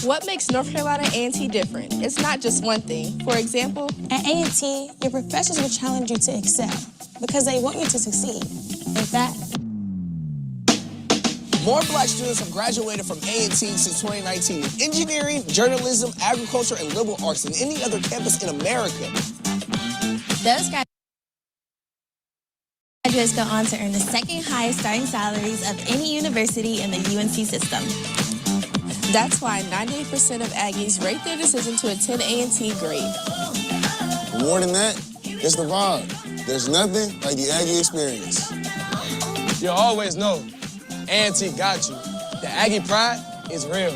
What makes North Carolina A&T different? It's not just one thing. For example, at A&T, your professors will challenge you to excel because they want you to succeed. In fact, more Black students have graduated from A&T since 2019 in engineering, journalism, agriculture, and liberal arts than any other campus in America. Those graduates go on to earn the second highest starting salaries of any university in the UNC system. That's why 98% of Aggies rate their decision to attend A&T great. More than that, it's the vibe. There's nothing like the Aggie experience. You'll always know A&T got you. The Aggie pride is real.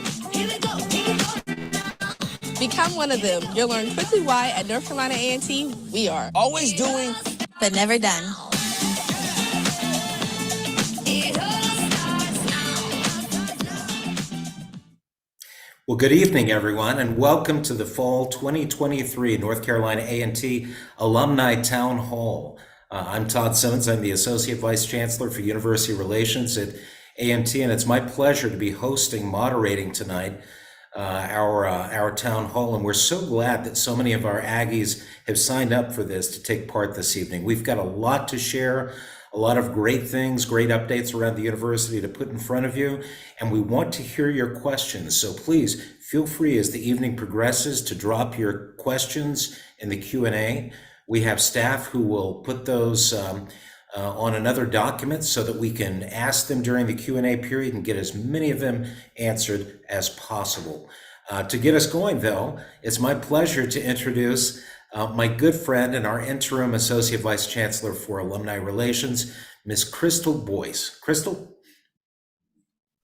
Become one of them. You'll learn quickly why at North Carolina A&T, we are always doing, but never done. Well, good evening, everyone, and welcome to the Fall 2023 North Carolina A&T Alumni Town Hall. I'm Todd Simmons. I'm the Associate Vice Chancellor for University Relations at A&T, and it's my pleasure to be moderating tonight our town hall. And we're so glad that so many of our Aggies have signed up for this to take part this evening. We've got a lot to share, a lot of great things, great updates around the university to put in front of you, and we want to hear your questions. So please feel free as the evening progresses to drop your questions in the Q&A. We have staff who will put those on another document so that we can ask them during the Q&A period and get as many of them answered as possible. To get us going, though, it's my pleasure to introduce my good friend and our interim Associate Vice Chancellor for Alumni Relations, Ms. Crystal Boyce. Crystal?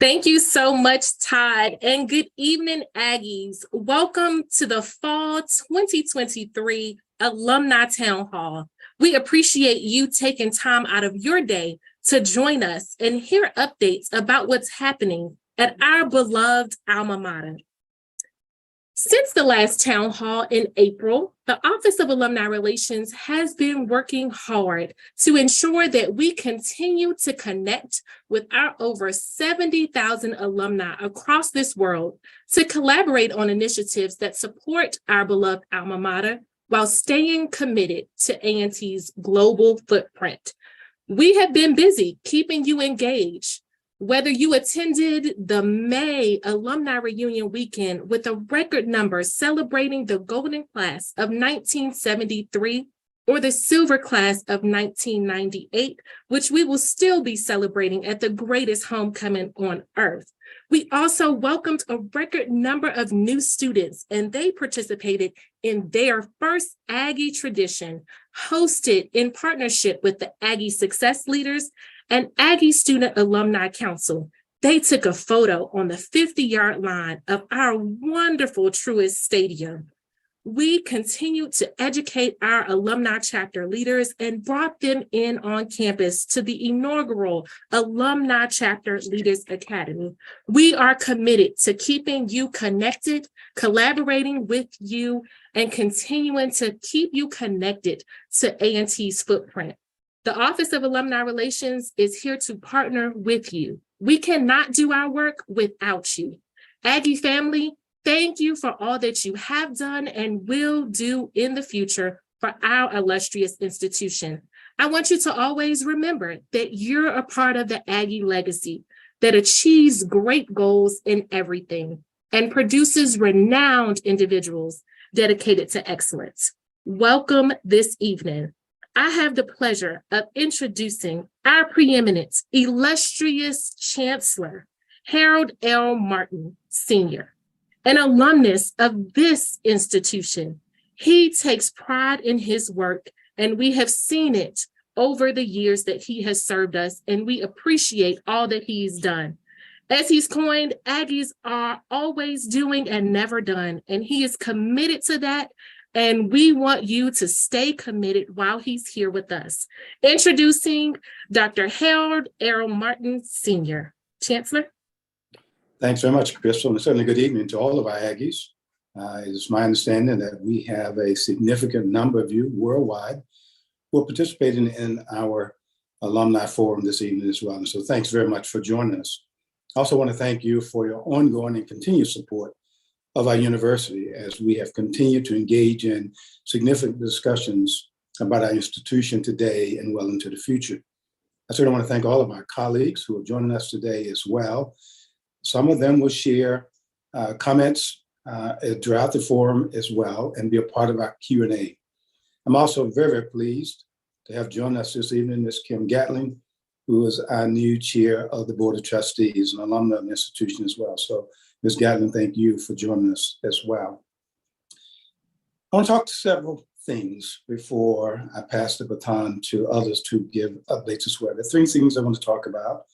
Thank you so much, Todd, and good evening, Aggies. Welcome to the Fall 2023 Alumni Town Hall. We appreciate you taking time out of your day to join us and hear updates about what's happening at our beloved alma mater. Since the last town hall in April, the Office of Alumni Relations has been working hard to ensure that we continue to connect with our over 70,000 alumni across this world to collaborate on initiatives that support our beloved alma mater while staying committed to A&T's global footprint. We have been busy keeping you engaged. Whether you attended the May Alumni Reunion Weekend with a record number celebrating the Golden Class of 1973 or the Silver Class of 1998, which we will still be celebrating at the greatest homecoming on earth. We also welcomed a record number of new students, and they participated in their first Aggie tradition, hosted in partnership with the Aggie Success Leaders and Aggie Student Alumni Council. They took a photo on the 50-yard line of our wonderful Truist Stadium. We continued to educate our alumni chapter leaders and brought them in on campus to the inaugural Alumni Chapter Leaders Academy. We are committed to keeping you connected, collaborating with you, and continuing to keep you connected to A&T's footprint. The Office of Alumni Relations is here to partner with you. We cannot do our work without you. Aggie family, thank you for all that you have done and will do in the future for our illustrious institution. I want you to always remember that you're a part of the Aggie legacy that achieves great goals in everything and produces renowned individuals dedicated to excellence. Welcome this evening. I have the pleasure of introducing our preeminent, illustrious Chancellor, Harold L. Martin, Sr., an alumnus of this institution. He takes pride in his work, and we have seen it over the years that he has served us, and we appreciate all that he's done. As he's coined, Aggies are always doing and never done, and he is committed to that. And we want you to stay committed while he's here with us. Introducing Dr. Harold L. Martin, Sr. Chancellor. Thanks very much, Crystal, and certainly good evening to all of our Aggies. It's my understanding that we have a significant number of you worldwide who are participating in our alumni forum this evening as well. And so thanks very much for joining us. I also want to thank you for your ongoing and continued support of our university as we have continued to engage in significant discussions about our institution today and well into the future. I certainly want to thank all of our colleagues who are joining us today as well. Some of them will share comments throughout the forum as well and be a part of our Q&A. I'm also very, very pleased to have joined us this evening Ms. Kim Gatling, who is our new chair of the Board of Trustees and alumna of the institution as well. So Ms. Gatling, thank you for joining us as well. I want to talk to several things before I pass the baton to others to give updates as well. The three things I want to talk about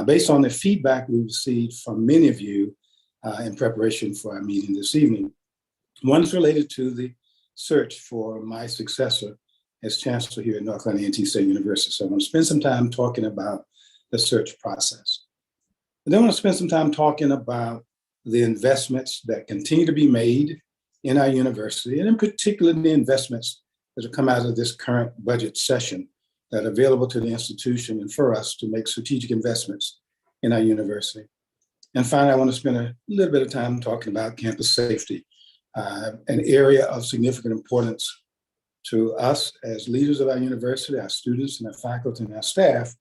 based on the feedback we received from many of you in preparation for our meeting this evening. One's related to the search for my successor as chancellor here at North Carolina A&T State University. So I'm going to spend some time talking about the search process. And then I want to spend some time talking about the investments that continue to be made in our university, and in particular, the investments that have come out of this current budget session that are available to the institution and for us to make strategic investments in our university. And finally, I want to spend a little bit of time talking about campus safety, an area of significant importance to us as leaders of our university, our students and our faculty and our staff,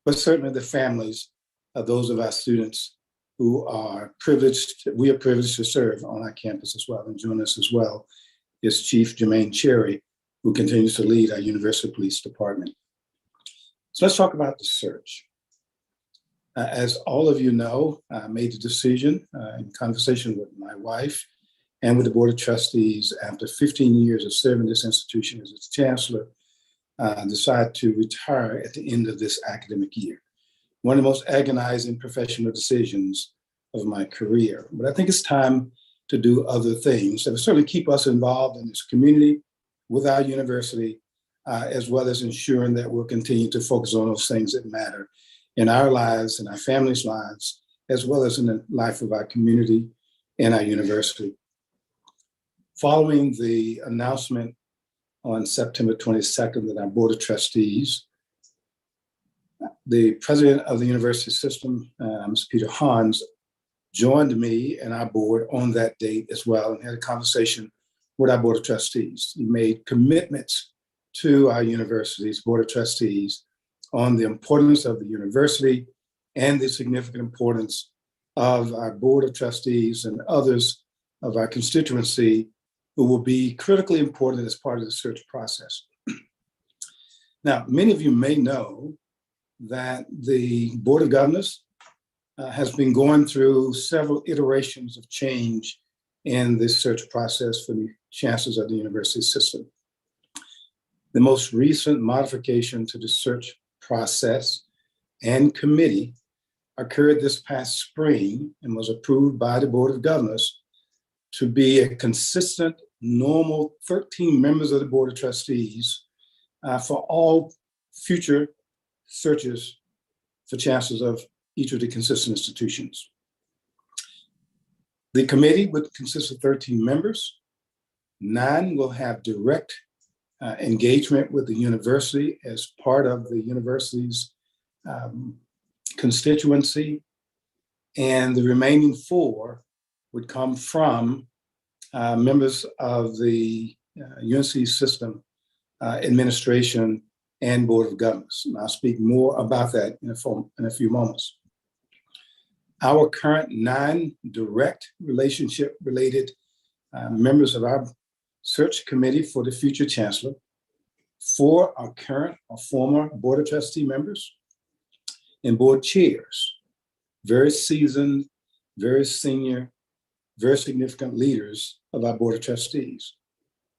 but certainly the families of those of our students who are privileged, we are privileged to serve on our campus as well. And join us as well is Chief Jermaine Cherry, who continues to lead our University Police Department. So let's talk about the search. As all of you know, I made the decision in conversation with my wife and with the Board of Trustees after 15 years of serving this institution as its chancellor, decide to retire at the end of this academic year. One of the most agonizing professional decisions of my career. But I think it's time to do other things that will certainly keep us involved in this community with our university, as well as ensuring that we'll continue to focus on those things that matter in our lives and our families' lives, as well as in the life of our community and our university. Following the announcement on September 22nd that our Board of Trustees, the president of the university system, Mr. Peter Hans, joined me and our board on that date as well and had a conversation with our Board of Trustees. He made commitments to our university's Board of Trustees on the importance of the university and the significant importance of our Board of Trustees and others of our constituency who will be critically important as part of the search process. Now, many of you may know that the Board of Governors has been going through several iterations of change in this search process for the chancellors of the university system. The most recent modification to the search process and committee occurred this past spring and was approved by the Board of Governors to be a consistent, normal 13 members of the Board of Trustees for all future searches for chancellors of each of the consistent institutions. The committee would consist of 13 members. 9 will have direct engagement with the university as part of the university's constituency, and the remaining 4 would come from members of the UNC system administration and Board of Governors. And I'll speak more about that in a few moments. Our current 9 direct relationship related members of our search committee for the future chancellor, 4 are current or former Board of Trustee members and board chairs, very seasoned, very senior, very significant leaders of our Board of Trustees.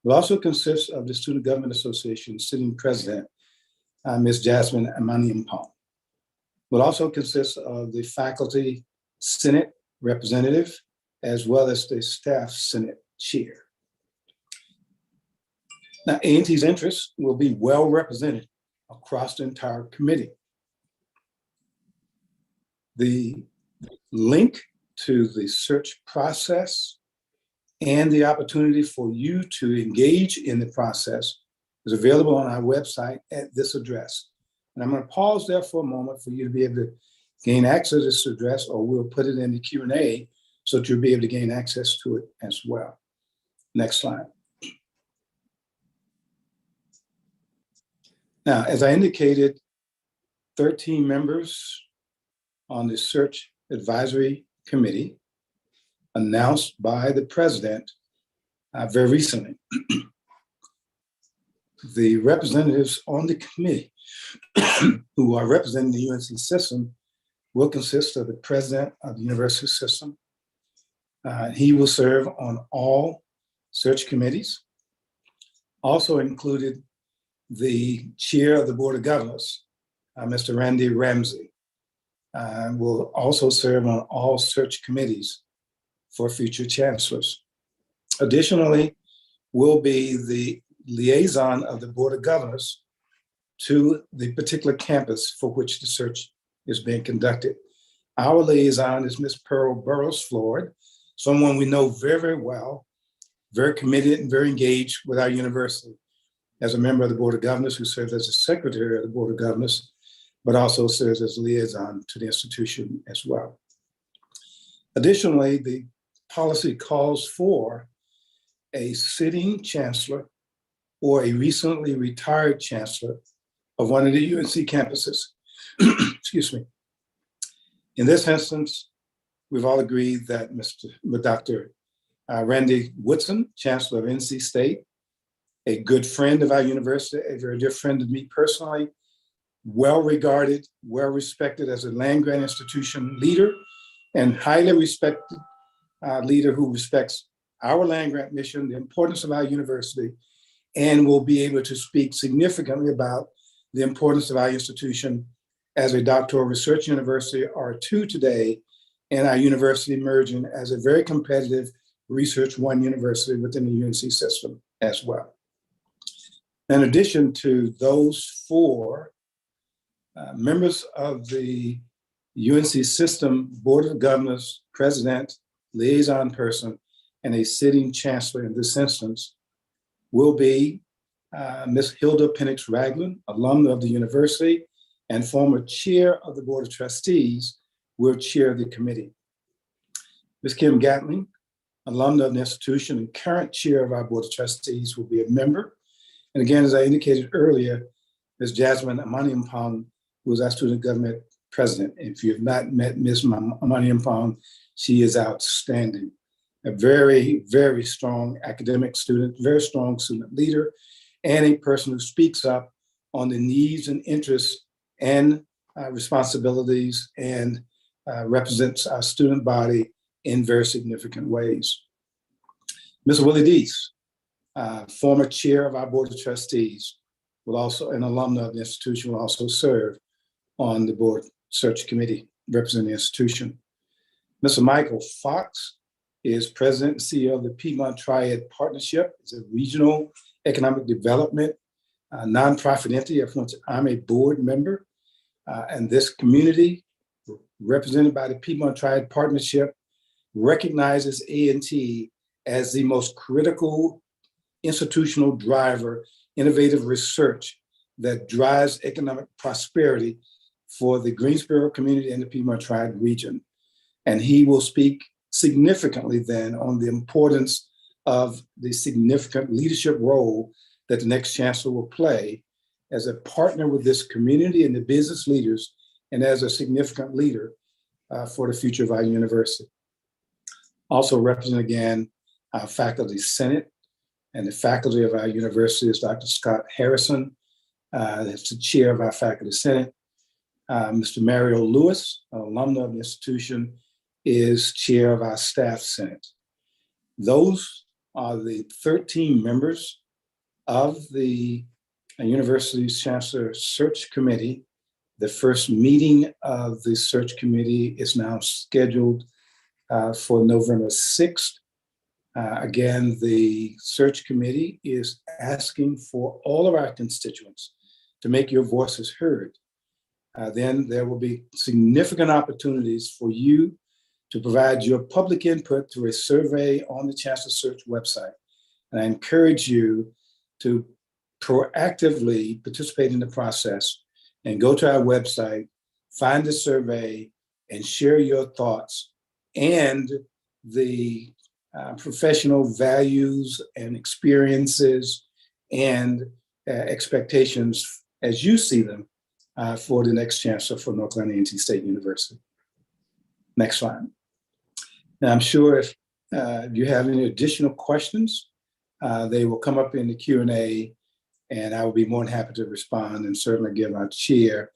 It also consists of the Student Government Association sitting president, Ms. Jasmine Amaniampong. Will also consist of the faculty senate representative, as well as the staff senate chair. Now, A&T's interests will be well represented across the entire committee. The link to the search process and the opportunity for you to engage in the process is available on our website at this address. And I'm going to pause there for a moment for you to be able to gain access to this address, or we'll put it in the Q&A so that you'll be able to gain access to it as well. Next slide. Now, as I indicated, 13 members on the Search Advisory Committee announced by the president very recently. The representatives on the committee who are representing the UNC system will consist of the president of the university system. He will serve on all search committees. Also included the chair of the Board of Governors, Mr. Randy Ramsey, will also serve on all search committees for future chancellors. Additionally, will be the liaison of the Board of Governors to the particular campus for which the search is being conducted. Our liaison is Ms. Pearl Burrows-Floyd, someone we know very, very well, very committed and very engaged with our university as a member of the Board of Governors, who serves as the secretary of the Board of Governors, but also serves as liaison to the institution as well. Additionally, the policy calls for a sitting chancellor or a recently retired chancellor of one of the UNC campuses. Excuse me. In this instance, we've all agreed that Dr. Randy Woodson, Chancellor of NC State, a good friend of our university, a very dear friend of me personally, well-regarded, well-respected as a land-grant institution leader, and highly respected leader who respects our land-grant mission, the importance of our university, and will be able to speak significantly about the importance of our institution as a doctoral research university, or two today, and our university emerging as a very competitive Research One university within the UNC system as well. In addition to those four members of the UNC system Board of Governors, president, liaison person, and a sitting chancellor in this instance will be Ms. Hilda Penix Ragland, alumna of the university and former chair of the Board of Trustees, will chair the committee. Ms. Kim Gatling, alumna of the institution and current chair of our Board of Trustees, will be a member. And again, as I indicated earlier, Ms. Jasmine Amaniampong, who is our student government president. If you have not met Ms. Amaniampong, she is outstanding. A very, very strong academic student, very strong student leader, and a person who speaks up on the needs and interests and responsibilities and represents our student body in very significant ways. Ms. Willie Deese, former chair of our Board of Trustees, will also, an alumna of the institution, will also serve on the Board Search Committee representing the institution. Mr. Michael Fox is president and CEO of the Piedmont Triad Partnership. It's a regional economic development nonprofit entity of which I'm a board member. And this community, represented by the Piedmont Triad Partnership, recognizes A&T as the most critical institutional driver, innovative research that drives economic prosperity for the Greensboro community and the Piedmont Triad region. And he will speak significantly then on the importance of the significant leadership role that the next chancellor will play as a partner with this community and the business leaders, and as a significant leader for the future of our university. Also represent again our faculty senate, and the faculty of our university is Dr. Scott Harrison, that's the chair of our faculty senate. Mr. Mario Lewis, an alumna of the institution, is chair of our staff senate. Those are the 13 members of the university's chancellor search committee. The first meeting of the search committee is now scheduled for November 6th. Again, the search committee is asking for all of our constituents to make your voices heard. Then there will be significant opportunities for you to provide your public input through a survey on the Chancellor Search website. And I encourage you to proactively participate in the process and go to our website, find the survey and share your thoughts and the professional values and experiences and expectations as you see them for the next chancellor for North Carolina A&T State University. Next slide. Now, I'm sure if you have any additional questions, they will come up in the Q&A, and I will be more than happy to respond and certainly give our chair,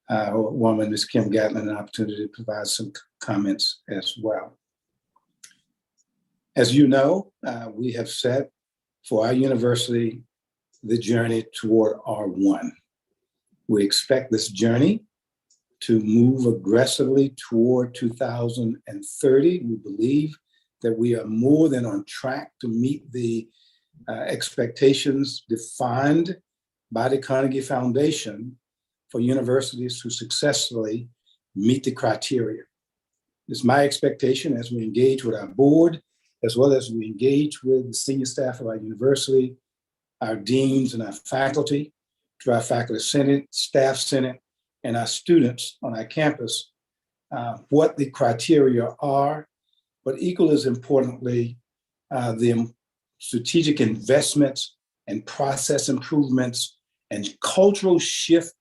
woman, Ms. Kim Gatlin, an opportunity to provide some comments as well. As you know, we have set for our university the journey toward R1. We expect this journey to move aggressively toward 2030. We believe that we are more than on track to meet the expectations defined by the Carnegie Foundation for universities to successfully meet the criteria. It's my expectation as we engage with our board, as well as we engage with the senior staff of our university, our deans and our faculty, to our faculty senate, staff senate, and our students on our campus, what the criteria are, but equally as importantly, the strategic investments and process improvements and cultural shift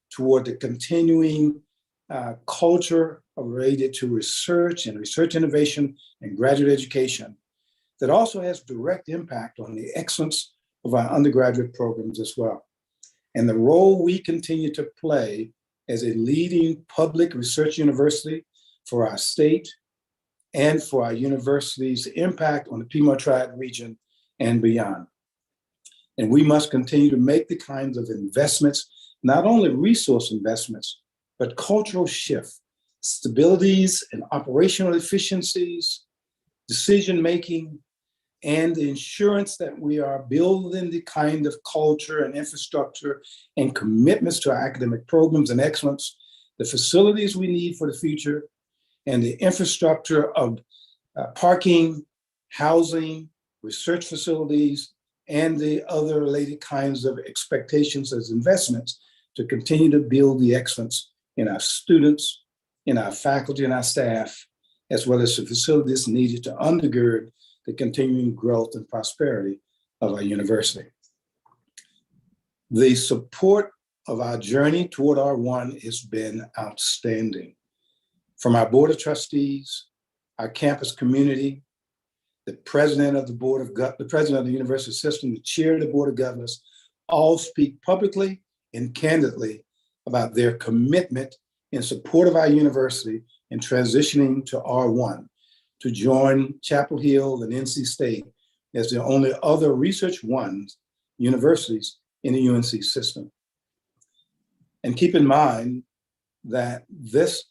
toward the continuing culture related to research and research innovation and graduate education that also has direct impact on the excellence of our undergraduate programs as well. And the role we continue to play as a leading public research university for our state and for our university's impact on the Piedmont Triad region and beyond. And we must continue to make the kinds of investments, not only resource investments, but cultural shift, stabilities and operational efficiencies, decision-making, and the assurance that we are building the kind of culture and infrastructure and commitments to our academic programs and excellence, the facilities we need for the future, and the infrastructure of parking, housing, research facilities, and the other related kinds of expectations as investments to continue to build the excellence in our students, in our faculty and our staff, as well as the facilities needed to undergird the continuing growth and prosperity of our university. The support of our journey toward R1 has been outstanding. From our Board of Trustees, our campus community, the president of the university system, the chair of the Board of Governors, all speak publicly and candidly about their commitment in support of our university in transitioning to R1, to join Chapel Hill and NC State as the only other Research One universities in the UNC system. And keep in mind that this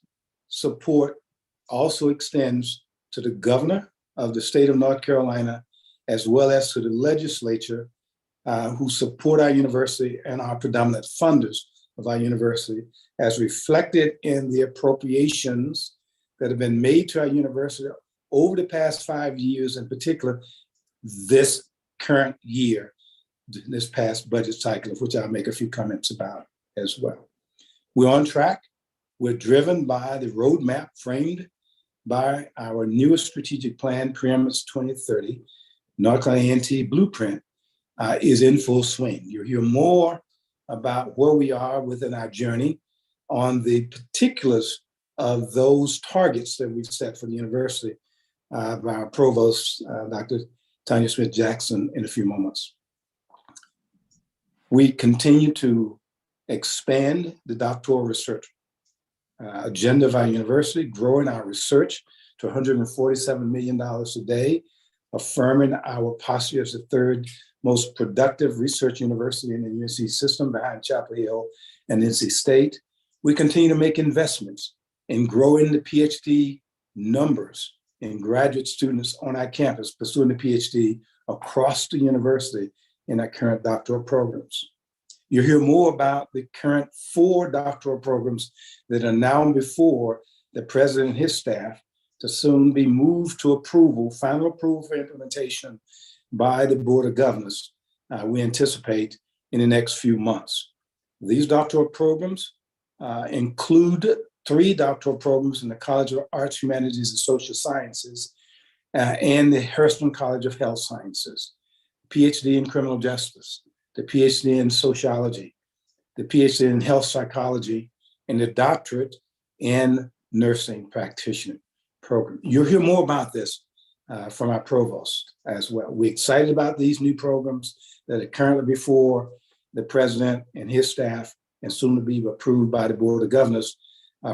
support also extends to the governor of the state of North Carolina, as well as to the legislature who support our university and are predominant funders of our university, as reflected in the appropriations that have been made to our university over the past 5 years, in particular, this current year, this past budget cycle, of which I'll make a few comments about as well. We're on track. We're driven by the roadmap framed by our newest strategic plan, Preeminence 2030. North Carolina A&T Blueprint is in full swing. You'll hear more about where we are within our journey on the particulars of those targets that we've set for the university by our provost, Dr. Tanya Smith-Jackson, in a few moments. We continue to expand the doctoral research agenda of our university, growing our research to $147 million today, affirming our posture as the third most productive research university in the UNC system behind Chapel Hill and NC State. We continue to make investments in growing the PhD numbers in graduate students on our campus pursuing the PhD across the university in our current doctoral programs. You'll hear more about the current 4 doctoral programs that are now before the president and his staff to soon be moved to approval, final approval for implementation by the Board of Governors, we anticipate in the next few months. These doctoral programs include 3 doctoral programs in the College of Arts, Humanities, and Social Sciences, and the Hurston College of Health Sciences, PhD in Criminal Justice, the PhD in Sociology, the PhD in Health Psychology, and the doctorate in Nursing Practitioner program. You'll hear more about this from our provost as well. We're excited about these new programs that are currently before the president and his staff, and soon to be approved by the Board of Governors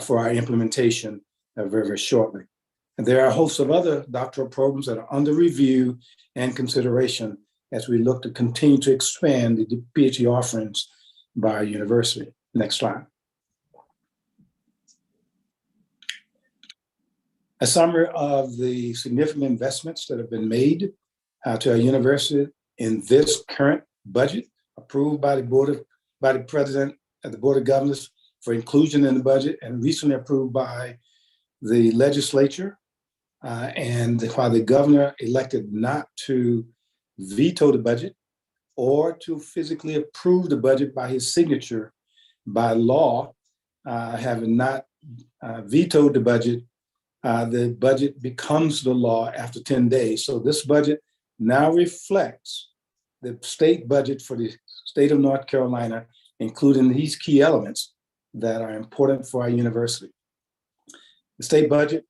for our implementation very, very shortly. And there are a host of other doctoral programs that are under review and consideration as we look to continue to expand the PhD offerings by our university. Next slide. A summary of the significant investments that have been made to our university in this current budget, approved by the president of the Board of Governors for inclusion in the budget, and recently approved by the legislature. And while the governor elected not to veto the budget or to physically approve the budget by his signature by law, having not vetoed the budget becomes the law after 10 days. So this budget now reflects the state budget for the state of North Carolina, including these key elements that are important for our university. The state budget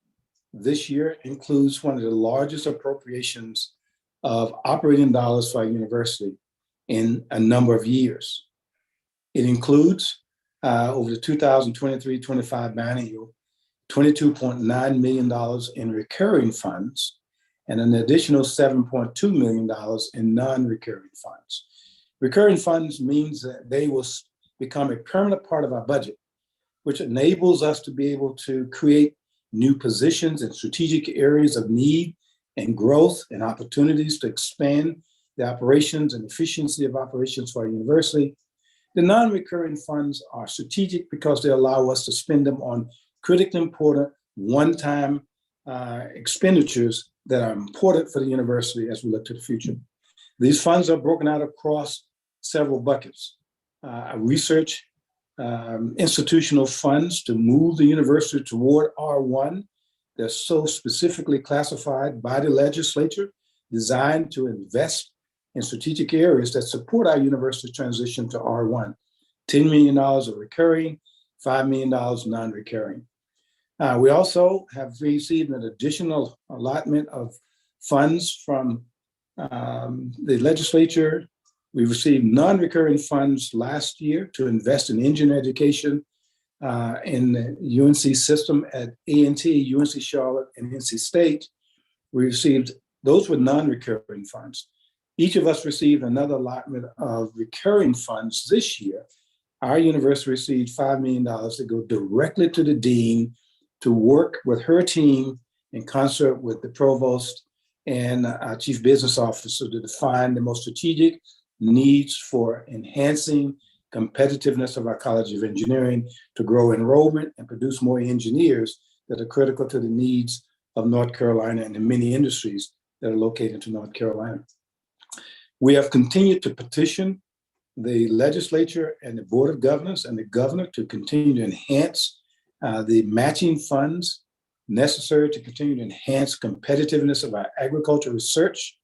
this year includes one of the largest appropriations of operating dollars for our university in a number of years. It includes over the 2023-25 biennial, $22.9 million in recurring funds and an additional $7.2 million in non-recurring funds. Recurring funds means that they will become a permanent part of our budget, which enables us to be able to create new positions in strategic areas of need and growth and opportunities to expand the operations and efficiency of operations for our university. The non-recurring funds are strategic because they allow us to spend them on critically important one-time expenditures that are important for the university as we look to the future. These funds are broken out across several buckets. Research institutional funds to move the university toward R1. They're so specifically classified by the legislature, designed to invest in strategic areas that support our university transition to R1. $10 million of recurring, $5 million non-recurring. We also have received an additional allotment of funds from the legislature. We received non-recurring funds last year to invest in engineering education in the UNC system at A&T, UNC Charlotte, and NC State. We received, those were non-recurring funds. Each of us received another allotment of recurring funds this year. Our university received $5 million to go directly to the dean to work with her team in concert with the provost and our chief business officer to define the most strategic needs for enhancing competitiveness of our College of Engineering to grow enrollment and produce more engineers that are critical to the needs of North Carolina and the many industries that are located in North Carolina. We have continued to petition the legislature and the Board of Governors and the governor to continue to enhance the matching funds necessary to continue to enhance competitiveness of our agriculture research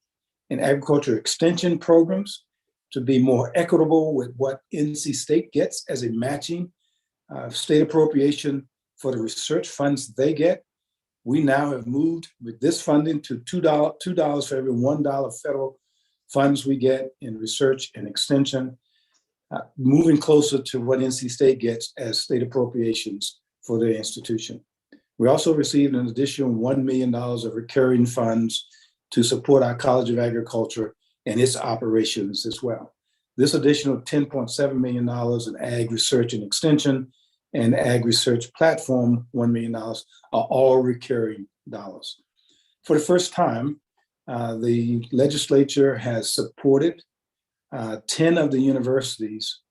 and agriculture extension programs to be more equitable with what NC State gets as a matching state appropriation for the research funds they get. We now have moved with this funding to $2 for every $1 federal funds we get in research and extension, moving closer to what NC State gets as state appropriations for their institution. We also received an additional $1 million of recurring funds to support our College of Agriculture and its operations as well. This additional $10.7 million in ag research and extension and ag research platform, $1 million, are all recurring dollars. For the first time, the legislature has supported 10 of the universities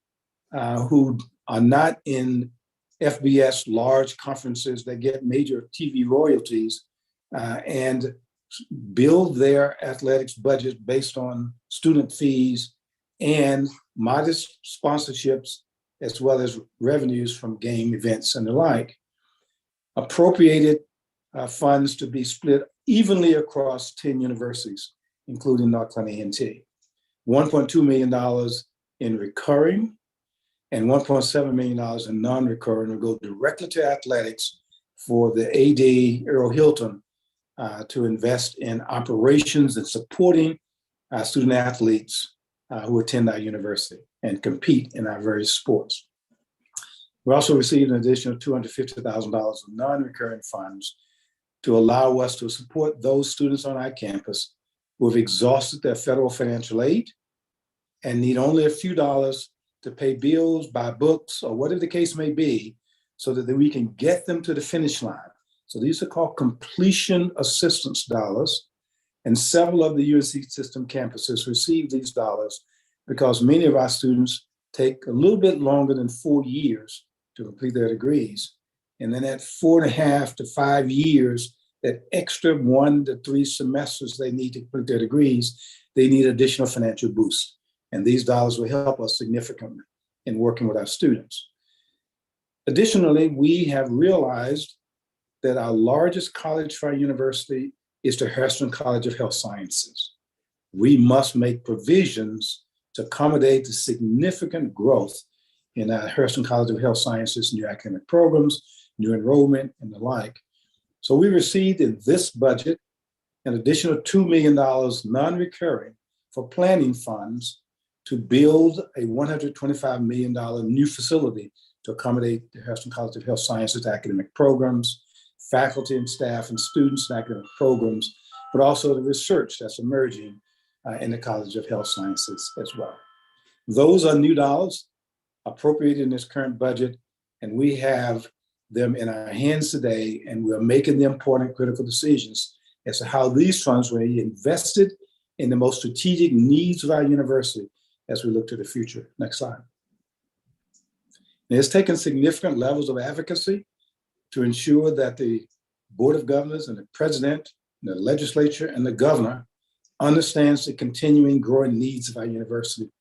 who are not in FBS large conferences that get major TV royalties and build their athletics budget based on student fees and modest sponsorships, as well as revenues from game events and the like. appropriated funds to be split evenly across 10 universities, including North Carolina A&T. $1.2 million in recurring and $1.7 million in non-recurring will go directly to athletics for the AD Earl Hilton to invest in operations and supporting student athletes who attend our university and compete in our various sports. We also received an additional $250,000 in non-recurring funds to allow us to support those students on our campus who have exhausted their federal financial aid and need only a few dollars to pay bills, buy books, or whatever the case may be, so that we can get them to the finish line. So these are called completion assistance dollars. And several of the UNC system campuses receive these dollars because many of our students take a little bit longer than 4 years to complete their degrees. And then at 4.5 to 5 years, that extra 1 to 3 semesters they need to complete their degrees, they need additional financial boost. And these dollars will help us significantly in working with our students. Additionally, we have realized that our largest college for our university is the Harrison College of Health Sciences. We must make provisions to accommodate the significant growth in our Harrison College of Health Sciences, new academic programs, new enrollment, and the like. So we received in this budget an additional $2 million non-recurring for planning funds to build a $125 million new facility to accommodate the Harrison College of Health Sciences academic programs, faculty and staff and students in academic programs, but also the research that's emerging in the College of Health Sciences as well. Those are new dollars appropriated in this current budget, and we have them in our hands today, and we're making the important critical decisions as to how these funds will be invested in the most strategic needs of our university as we look to the future. Next slide. And it's taken significant levels of advocacy to ensure that the Board of Governors and the President, and the legislature, and the governor understands the continuing growing needs of our university.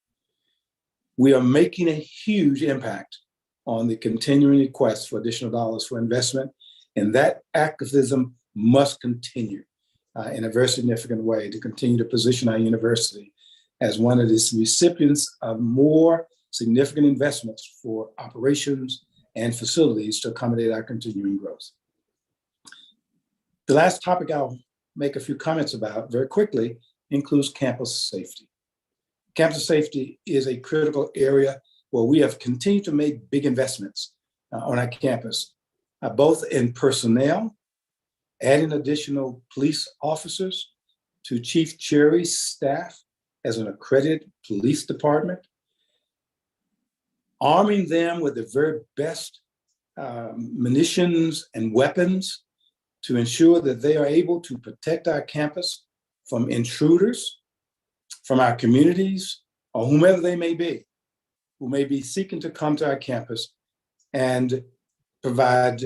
We are making a huge impact on the continuing request for additional dollars for investment, and that activism must continue in a very significant way to continue to position our university as one of the recipients of more significant investments for operations and facilities to accommodate our continuing growth. The last topic I'll make a few comments about very quickly includes campus safety. Campus safety is a critical area where we have continued to make big investments on our campus, both in personnel, adding additional police officers to Chief Cherry's staff as an accredited police department, arming them with the very best munitions and weapons to ensure that they are able to protect our campus from intruders, from our communities, or whomever they may be, who may be seeking to come to our campus and provide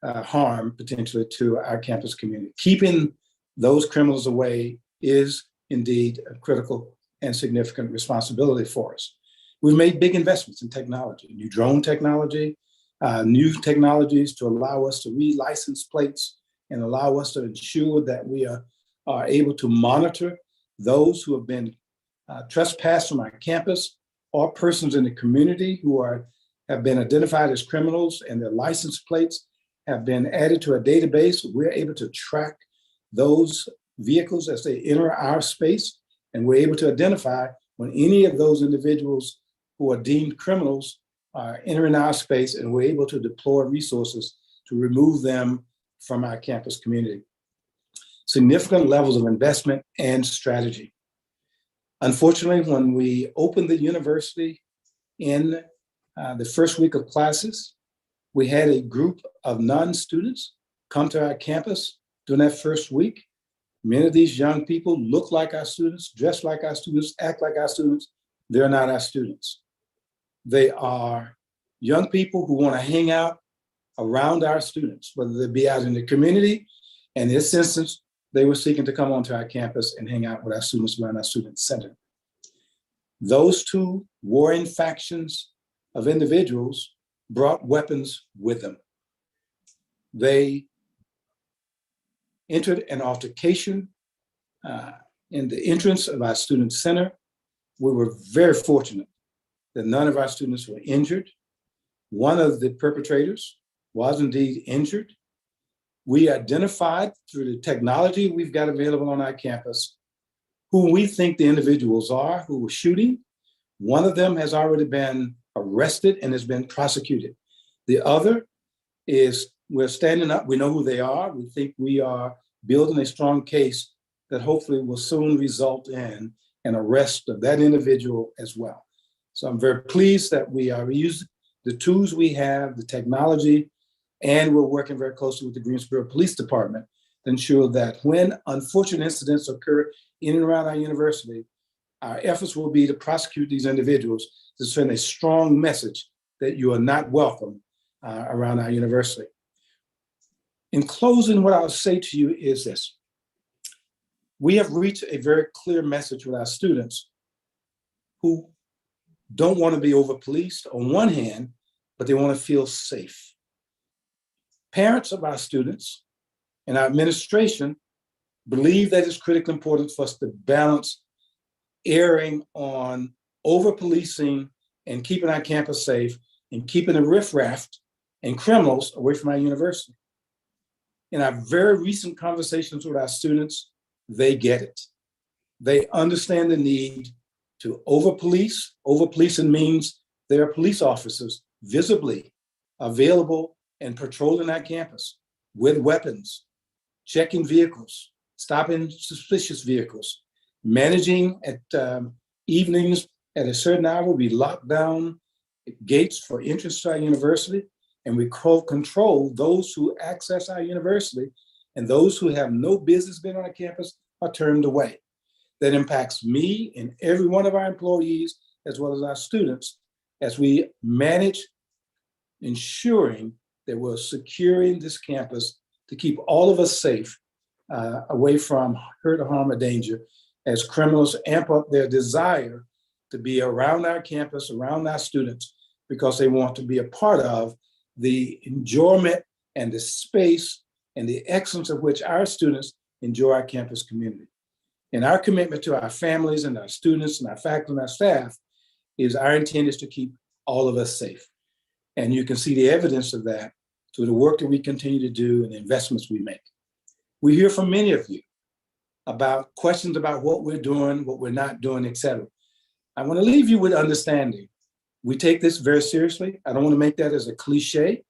harm potentially to our campus community. Keeping those criminals away is indeed a critical and significant responsibility for us. We've made big investments in technology, new drone technology, new technologies to allow us to read license plates and allow us to ensure that we are able to monitor those who have been trespassed from our campus or persons in the community who have been identified as criminals and their license plates have been added to a database. We're able to track those vehicles as they enter our space, and we're able to identify when any of those individuals who are deemed criminals are entering our space, and we're able to deploy resources to remove them from our campus community. Significant levels of investment and strategy. Unfortunately, when we opened the university in the first week of classes, we had a group of non-students come to our campus during that first week. Many of these young people look like our students, dress like our students, act like our students. They're not our students. They are young people who want to hang out around our students, whether they be out in the community. And in this instance, they were seeking to come onto our campus and hang out with our students around our student center. Those two warring factions of individuals brought weapons with them. They entered an altercation in the entrance of our student center. We were very fortunate that none of our students were injured. One of the perpetrators was indeed injured. We identified through the technology we've got available on our campus who we think the individuals are who were shooting. One of them has already been arrested and has been prosecuted. The other is we're standing up. We know who they are. We think we are building a strong case that hopefully will soon result in an arrest of that individual as well. So I'm very pleased that we are using the tools we have, the technology, and we're working very closely with the Greensboro Police Department to ensure that when unfortunate incidents occur in and around our university, our efforts will be to prosecute these individuals to send a strong message that you are not welcome around our university. In closing, what I'll say to you is this. We have reached a very clear message with our students who don't want to be over-policed on one hand, but they want to feel safe. Parents of our students and our administration believe that it's critically important for us to balance erring on over-policing and keeping our campus safe and keeping the riffraff and criminals away from our university. In our very recent conversations with our students, they get it. They understand the need to over-police. Over-policing means there are police officers visibly available and patrolling our campus with weapons, checking vehicles, stopping suspicious vehicles, managing at evenings at a certain hour. We lock down gates for entrance to our university, and we control those who access our university, and those who have no business being on our campus are turned away. That impacts me and every one of our employees, as well as our students, as we manage ensuring that we're securing this campus to keep all of us safe, away from hurt, harm, or danger, as criminals amp up their desire to be around our campus, around our students, because they want to be a part of the enjoyment and the space and the excellence of which our students enjoy our campus community. And our commitment to our families and our students and our faculty and our staff is our intent is to keep all of us safe. And you can see the evidence of that through the work that we continue to do and the investments we make. We hear from many of you about questions about what we're doing, what we're not doing, et cetera. I want to leave you with understanding. We take this very seriously. I don't want to make that as a cliche.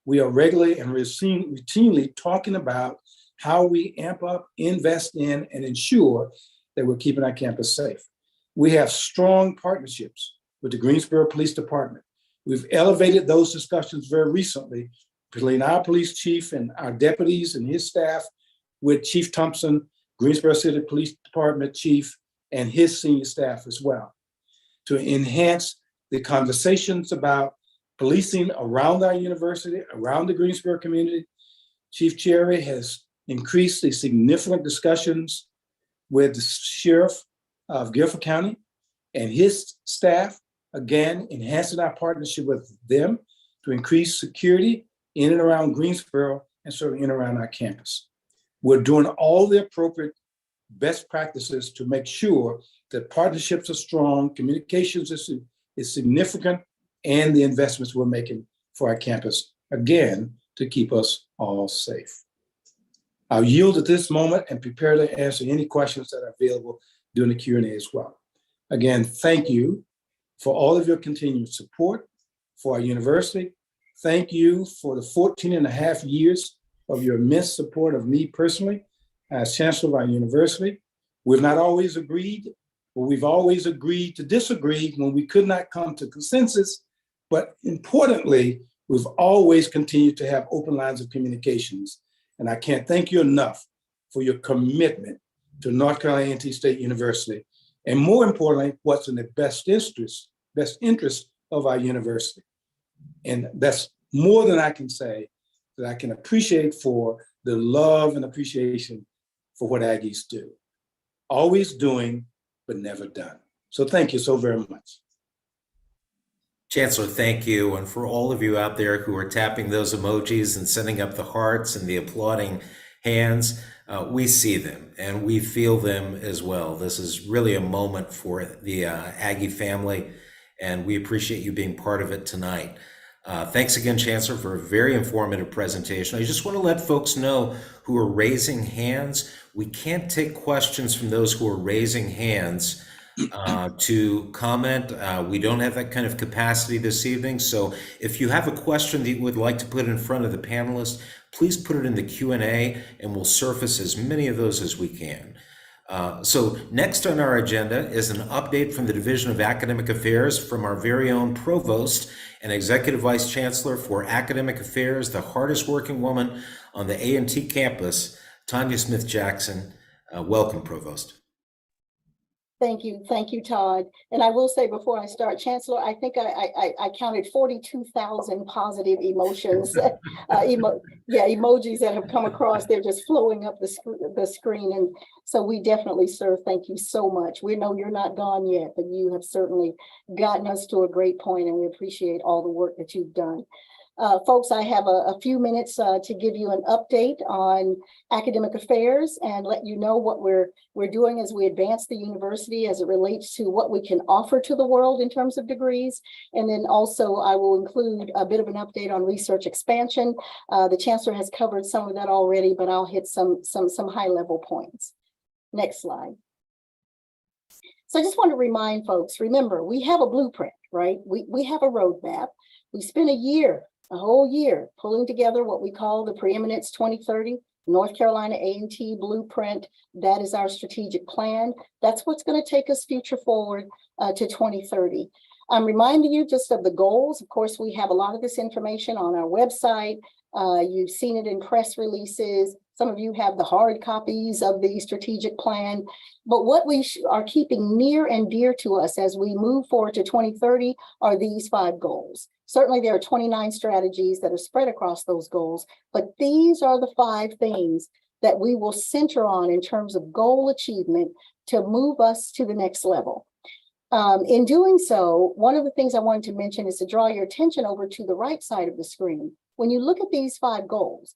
We are regularly and routinely talking about how we amp up, invest in, and ensure that we're keeping our campus safe. We have strong partnerships with the Greensboro Police Department. We've elevated those discussions very recently between our police chief and our deputies and his staff with Chief Thompson, Greensboro City Police Department chief, and his senior staff as well, to enhance the conversations about policing around our university, around the Greensboro community. Chief Cherry has increased the significant discussions with the sheriff of Guilford County and his staff, again, enhancing our partnership with them to increase security in and around Greensboro and certainly in and around our campus. We're doing all the appropriate best practices to make sure that partnerships are strong, communications is significant, and the investments we're making for our campus, again, to keep us all safe. I'll yield at this moment and prepare to answer any questions that are available during the Q&A as well. Again, thank you for all of your continued support for our university. Thank you for the 14 and a half years of your immense support of me personally as Chancellor of our university. We've not always agreed, but we've always agreed to disagree when we could not come to consensus. But importantly, we've always continued to have open lines of communications. And I can't thank you enough for your commitment to North Carolina A&T State University. And more importantly, what's in the best interest of our university. And that's more than I can say that I can appreciate for the love and appreciation for what Aggies do. Always doing, but never done. So thank you so very much. Chancellor, thank you. And for all of you out there who are tapping those emojis and sending up the hearts and the applauding hands, we see them and we feel them as well. This is really a moment for the Aggie family, and we appreciate you being part of it tonight. Thanks again, Chancellor, for a very informative presentation. I just want to let folks know who are raising hands, we can't take questions from those who are raising hands to comment. We don't have that kind of capacity this evening. So if you have a question that you would like to put in front of the panelists, please put it in the Q&A and we'll surface as many of those as we can. So next on our agenda is an update from the Division of Academic Affairs from our very own Provost and Executive Vice Chancellor for Academic Affairs, the hardest working woman on the A&T campus, Tanya Smith-Jackson. Welcome, Provost. Thank you, Todd. And I will say before I start, Chancellor, I think I counted 42,000 positive emotions, emojis that have come across. They're just flowing up the screen. And so we definitely, sir, thank you so much. We know you're not gone yet, but you have certainly gotten us to a great point, and we appreciate all the work that you've done. Folks, I have a few minutes to give you an update on academic affairs and let you know what we're doing as we advance the university as it relates to what we can offer to the world in terms of degrees. And then also I will include a bit of an update on research expansion. The Chancellor has covered some of that already, but I'll hit some high level points. Next slide. So I just want to remind folks, remember, we have a blueprint, right? We have a roadmap. We spent a whole year pulling together what we call the Preeminence 2030 North Carolina A&T Blueprint. That is our strategic plan. That's what's going to take us future forward to 2030. I'm reminding you just of the goals. Of course, we have a lot of this information on our website. You've seen it in press releases. Some of you have the hard copies of the strategic plan. But what we are keeping near and dear to us as we move forward to 2030 are these 5 goals. Certainly there are 29 strategies that are spread across those goals, but these are the 5 things that we will center on in terms of goal achievement to move us to the next level. In doing so, one of the things I wanted to mention is to draw your attention over to the right side of the screen. When you look at these 5 goals,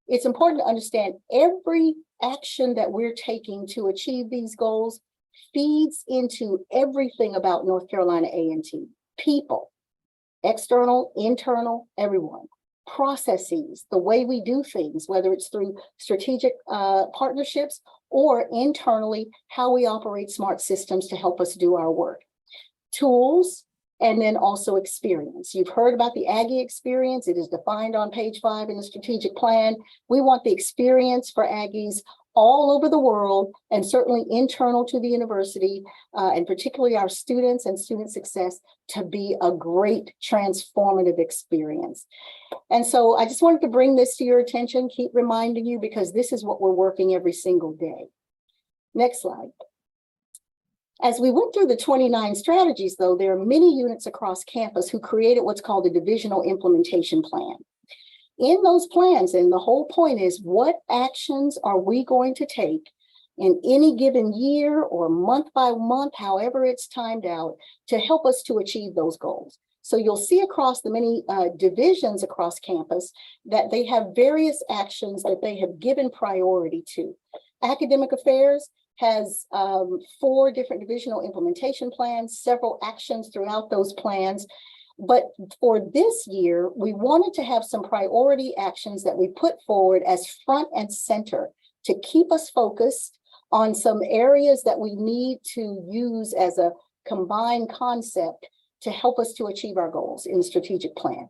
it's important to understand every action that we're taking to achieve these goals feeds into everything about North Carolina A&T. People, external, internal, everyone. Processes, the way we do things, whether it's through strategic partnerships or internally, how we operate smart systems to help us do our work. Tools, and then also experience. You've heard about the Aggie experience. It is defined on page 5 in the strategic plan. We want the experience for Aggies all over the world, and certainly internal to the university, and particularly our students and student success, to be a great transformative experience. And so I just wanted to bring this to your attention, keep reminding you, because this is what we're working every single day. Next slide. As we went through the 29 strategies, though, there are many units across campus who created what's called a divisional implementation plan. In those plans, and the whole point is, what actions are we going to take in any given year or month by month, however it's timed out, to help us to achieve those goals? So you'll see across the many divisions across campus that they have various actions that they have given priority to. Academic Affairs has 4 different divisional implementation plans, several actions throughout those plans. But for this year, we wanted to have some priority actions that we put forward as front and center to keep us focused on some areas that we need to use as a combined concept to help us to achieve our goals in the strategic plan.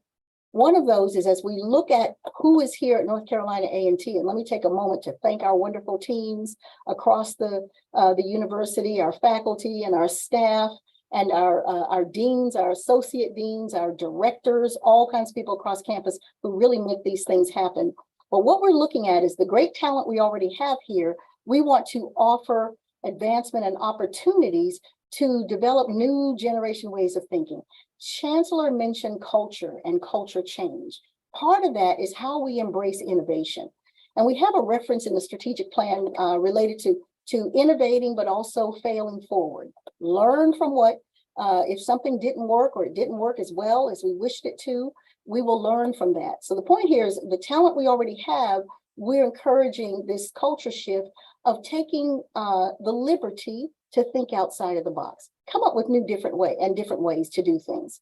One of those is, as we look at who is here at North Carolina A&T, and let me take a moment to thank our wonderful teams across the university, our faculty and our staff, and our deans, our associate deans, our directors, all kinds of people across campus who really make these things happen. But what we're looking at is the great talent we already have here. We want to offer advancement and opportunities to develop new generation ways of thinking. Chancellor mentioned culture and culture change. Part of that is how we embrace innovation. And we have a reference in the strategic plan related to innovating, but also failing forward. Learn from what If something didn't work or it didn't work as well as we wished it to, we will learn from that. So the point here is the talent we already have, we're encouraging this culture shift of taking the liberty to think outside of the box, come up with different ways to do things.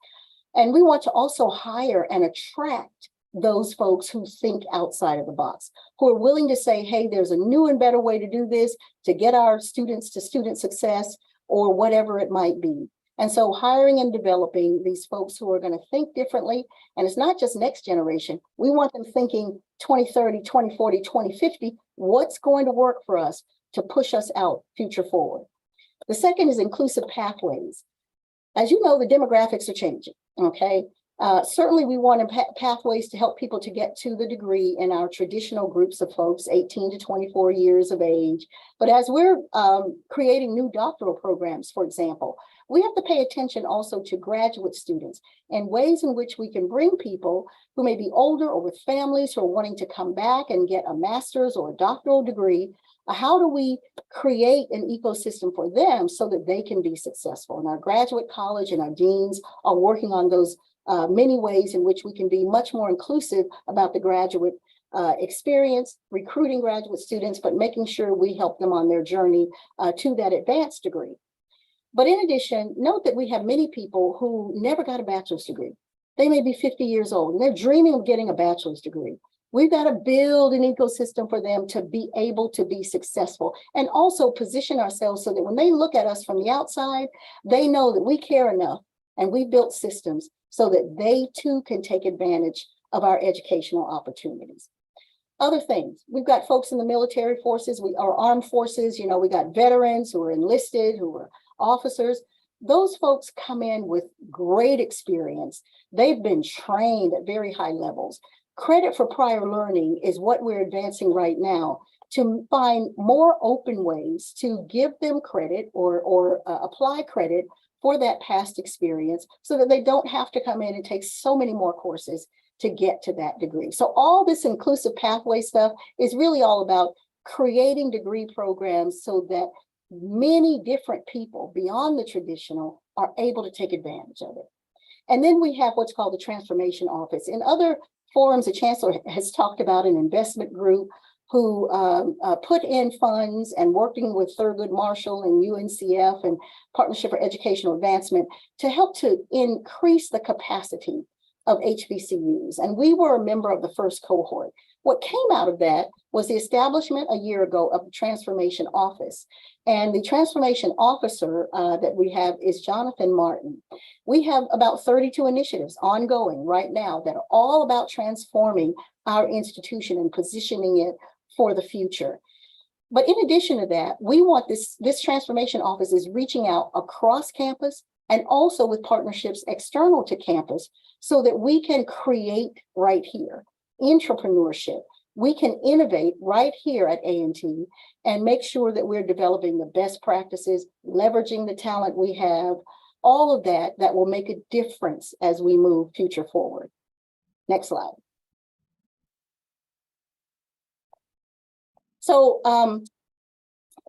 And we want to also hire and attract those folks who think outside of the box, who are willing to say, hey, there's a new and better way to do this to get our students to student success or whatever it might be. And so hiring and developing these folks who are going to think differently, and it's not just next generation, we want them thinking 2030, 2040, 2050, what's going to work for us to push us out future forward. The second is inclusive pathways. As you know, the demographics are changing, okay? Certainly we want pathways to help people to get to the degree in our traditional groups of folks, 18 to 24 years of age. But as we're creating new doctoral programs, for example, we have to pay attention also to graduate students and ways in which we can bring people who may be older or with families who are wanting to come back and get a master's or a doctoral degree. How do we create an ecosystem for them so that they can be successful? And our graduate college and our deans are working on those many ways in which we can be much more inclusive about the graduate experience, recruiting graduate students, but making sure we help them on their journey to that advanced degree. But in addition, note that we have many people who never got a bachelor's degree. They may be 50 years old and they're dreaming of getting a bachelor's degree. We've got to build an ecosystem for them to be able to be successful and also position ourselves so that when they look at us from the outside, they know that we care enough and we built systems so that they too can take advantage of our educational opportunities. Other things, we've got folks in the military forces, our armed forces, we got veterans who are enlisted, who are officers. Those folks come in with great experience. They've been trained at very high levels. Credit for prior learning is what we're advancing right now to find more open ways to give them credit or apply credit for that past experience so that they don't have to come in and take so many more courses to get to that degree. So all this inclusive pathway stuff is really all about creating degree programs so that many different people beyond the traditional are able to take advantage of it. And then we have what's called the Transformation Office. In other forums, the Chancellor has talked about an investment group who put in funds and working with Thurgood Marshall and UNCF and Partnership for Educational Advancement to help to increase the capacity of HBCUs. And we were a member of the first cohort. What came out of that was the establishment a year ago of the Transformation Office. And the Transformation Officer that we have is Jonathan Martin. We have about 32 initiatives ongoing right now that are all about transforming our institution and positioning it for the future. But in addition to that, we want this Transformation Office is reaching out across campus and also with partnerships external to campus so that we can create right here, entrepreneurship. We can innovate right here at A&T and make sure that we're developing the best practices, leveraging the talent we have, all of that will make a difference as we move future forward. Next slide. So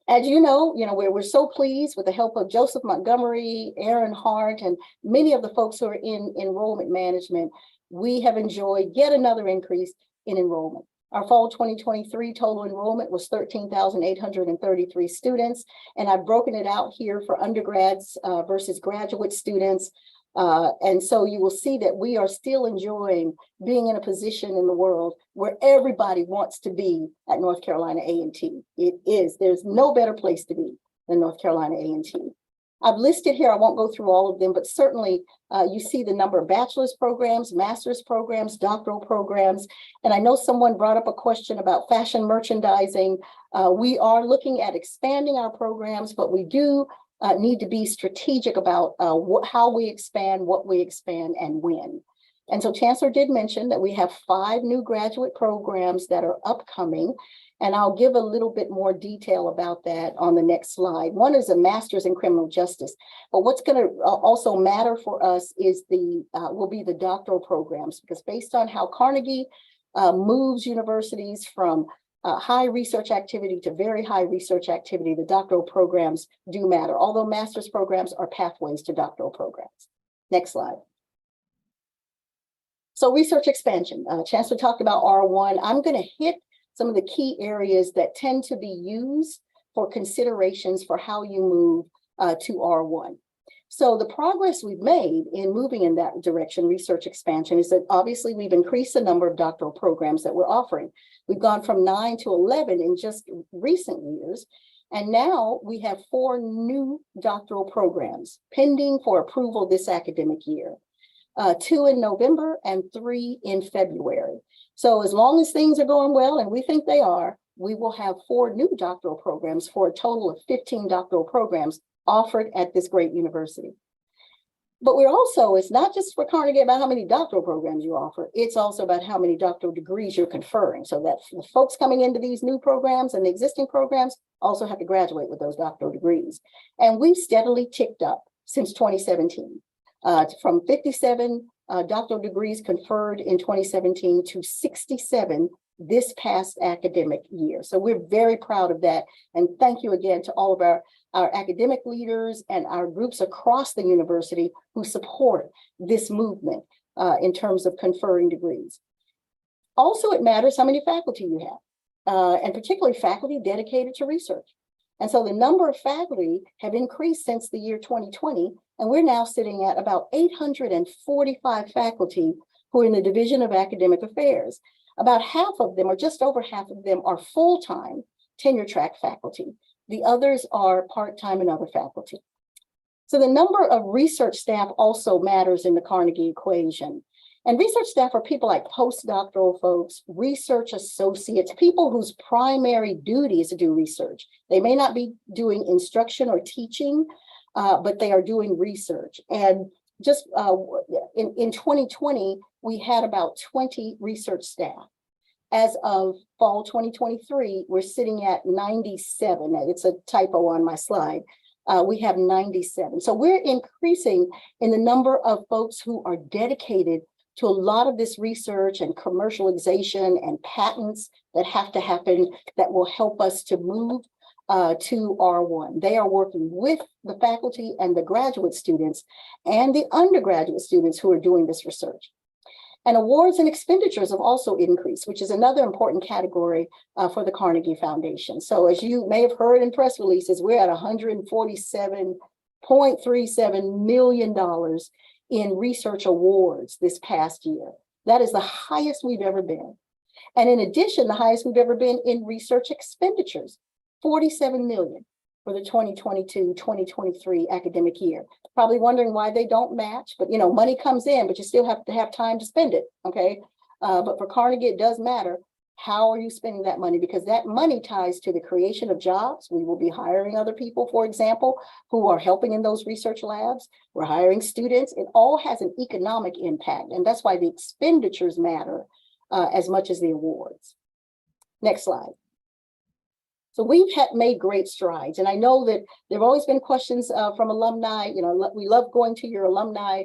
as you know, we're so pleased with the help of Joseph Montgomery, Aaron Hart, and many of the folks who are in enrollment management. We have enjoyed yet another increase in enrollment. Our fall 2023 total enrollment was 13,833 students, and I've broken it out here for undergrads versus graduate students. And so you will see that we are still enjoying being in a position in the world where everybody wants to be at North Carolina A&T. There's no better place to be than North Carolina A&T. I've listed here, I won't go through all of them, but certainly you see the number of bachelor's programs, master's programs, doctoral programs. And I know someone brought up a question about fashion merchandising. We are looking at expanding our programs, but we do need to be strategic about how we expand, what we expand, and when. And so Chancellor did mention that we have 5 new graduate programs that are upcoming, and I'll give a little bit more detail about that on the next slide. One is a master's in criminal justice, but what's going to also matter for us is will be the doctoral programs, because based on how Carnegie moves universities from high research activity to very high research activity, the doctoral programs do matter, although master's programs are pathways to doctoral programs. Next slide. So research expansion, Chancellor talked about R1. I'm going to hit some of the key areas that tend to be used for considerations for how you move to R1. So the progress we've made in moving in that direction, research expansion, is that obviously we've increased the number of doctoral programs that we're offering. We've gone from 9 to 11 in just recent years. And now we have 4 new doctoral programs pending for approval this academic year. 2 in November and 3 in February. So as long as things are going well, and we think they are, we will have 4 new doctoral programs for a total of 15 doctoral programs offered at this great university. But we're also, it's not just for Carnegie about how many doctoral programs you offer, it's also about how many doctoral degrees you're conferring, so that the folks coming into these new programs and the existing programs also have to graduate with those doctoral degrees. And we've steadily ticked up since 2017. From 57 doctoral degrees conferred in 2017 to 67 this past academic year. So we're very proud of that. And thank you again to all of our academic leaders and our groups across the university who support this movement in terms of conferring degrees. Also, it matters how many faculty you have, and particularly faculty dedicated to research. And so the number of faculty have increased since the year 2020, and we're now sitting at about 845 faculty who are in the Division of Academic Affairs. About half of them, or just over half of them, are full-time tenure track faculty. The others are part-time and other faculty. So the number of research staff also matters in the Carnegie equation. And research staff are people like postdoctoral folks, research associates, people whose primary duty is to do research. They may not be doing instruction or teaching, but they are doing research. And just in 2020, we had about 20 research staff. As of fall 2023, we're sitting at 97. It's a typo on my slide. We have 97. So we're increasing in the number of folks who are dedicated to a lot of this research and commercialization and patents that have to happen that will help us to move to R1. They are working with the faculty and the graduate students and the undergraduate students who are doing this research. And awards and expenditures have also increased, which is another important category for the Carnegie Foundation. So as you may have heard in press releases, we're at $147.37 million in research awards this past year. That is the highest we've ever been. And in addition, the highest we've ever been in research expenditures, $47 million for the 2022-2023 academic year. Probably wondering why they don't match, but money comes in, but you still have to have time to spend it, okay? But for Carnegie, it does matter. How are you spending that money? Because that money ties to the creation of jobs. We will be hiring other people, for example, who are helping in those research labs. We're hiring students. It all has an economic impact, and that's why the expenditures matter as much as the awards. Next slide. So we've made great strides, and I know that there have always been questions from alumni. We love going to your alumni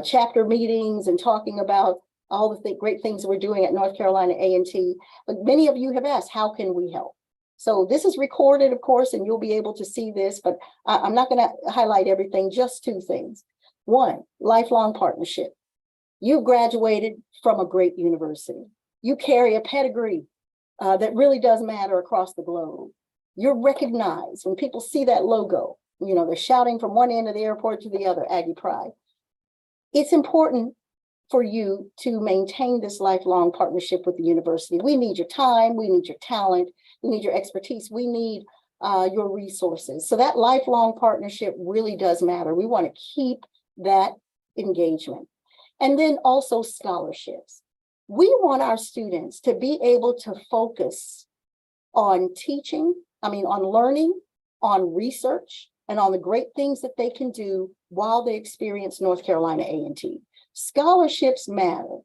chapter meetings and talking about all the great things we're doing at North Carolina A&T. But many of you have asked, how can we help? So this is recorded, of course, and you'll be able to see this, but I'm not going to highlight everything, just 2 things. 1, lifelong partnership. You've graduated from a great university. You carry a pedigree that really does matter across the globe. You're recognized when people see that logo. They're shouting from one end of the airport to the other, Aggie Pride. It's important for you to maintain this lifelong partnership with the university. We need your time, we need your talent, we need your expertise, we need your resources. So that lifelong partnership really does matter. We want to keep that engagement. And then also scholarships. We want our students to be able to focus on teaching, on learning, on research, and on the great things that they can do while they experience North Carolina A&T. Scholarships matter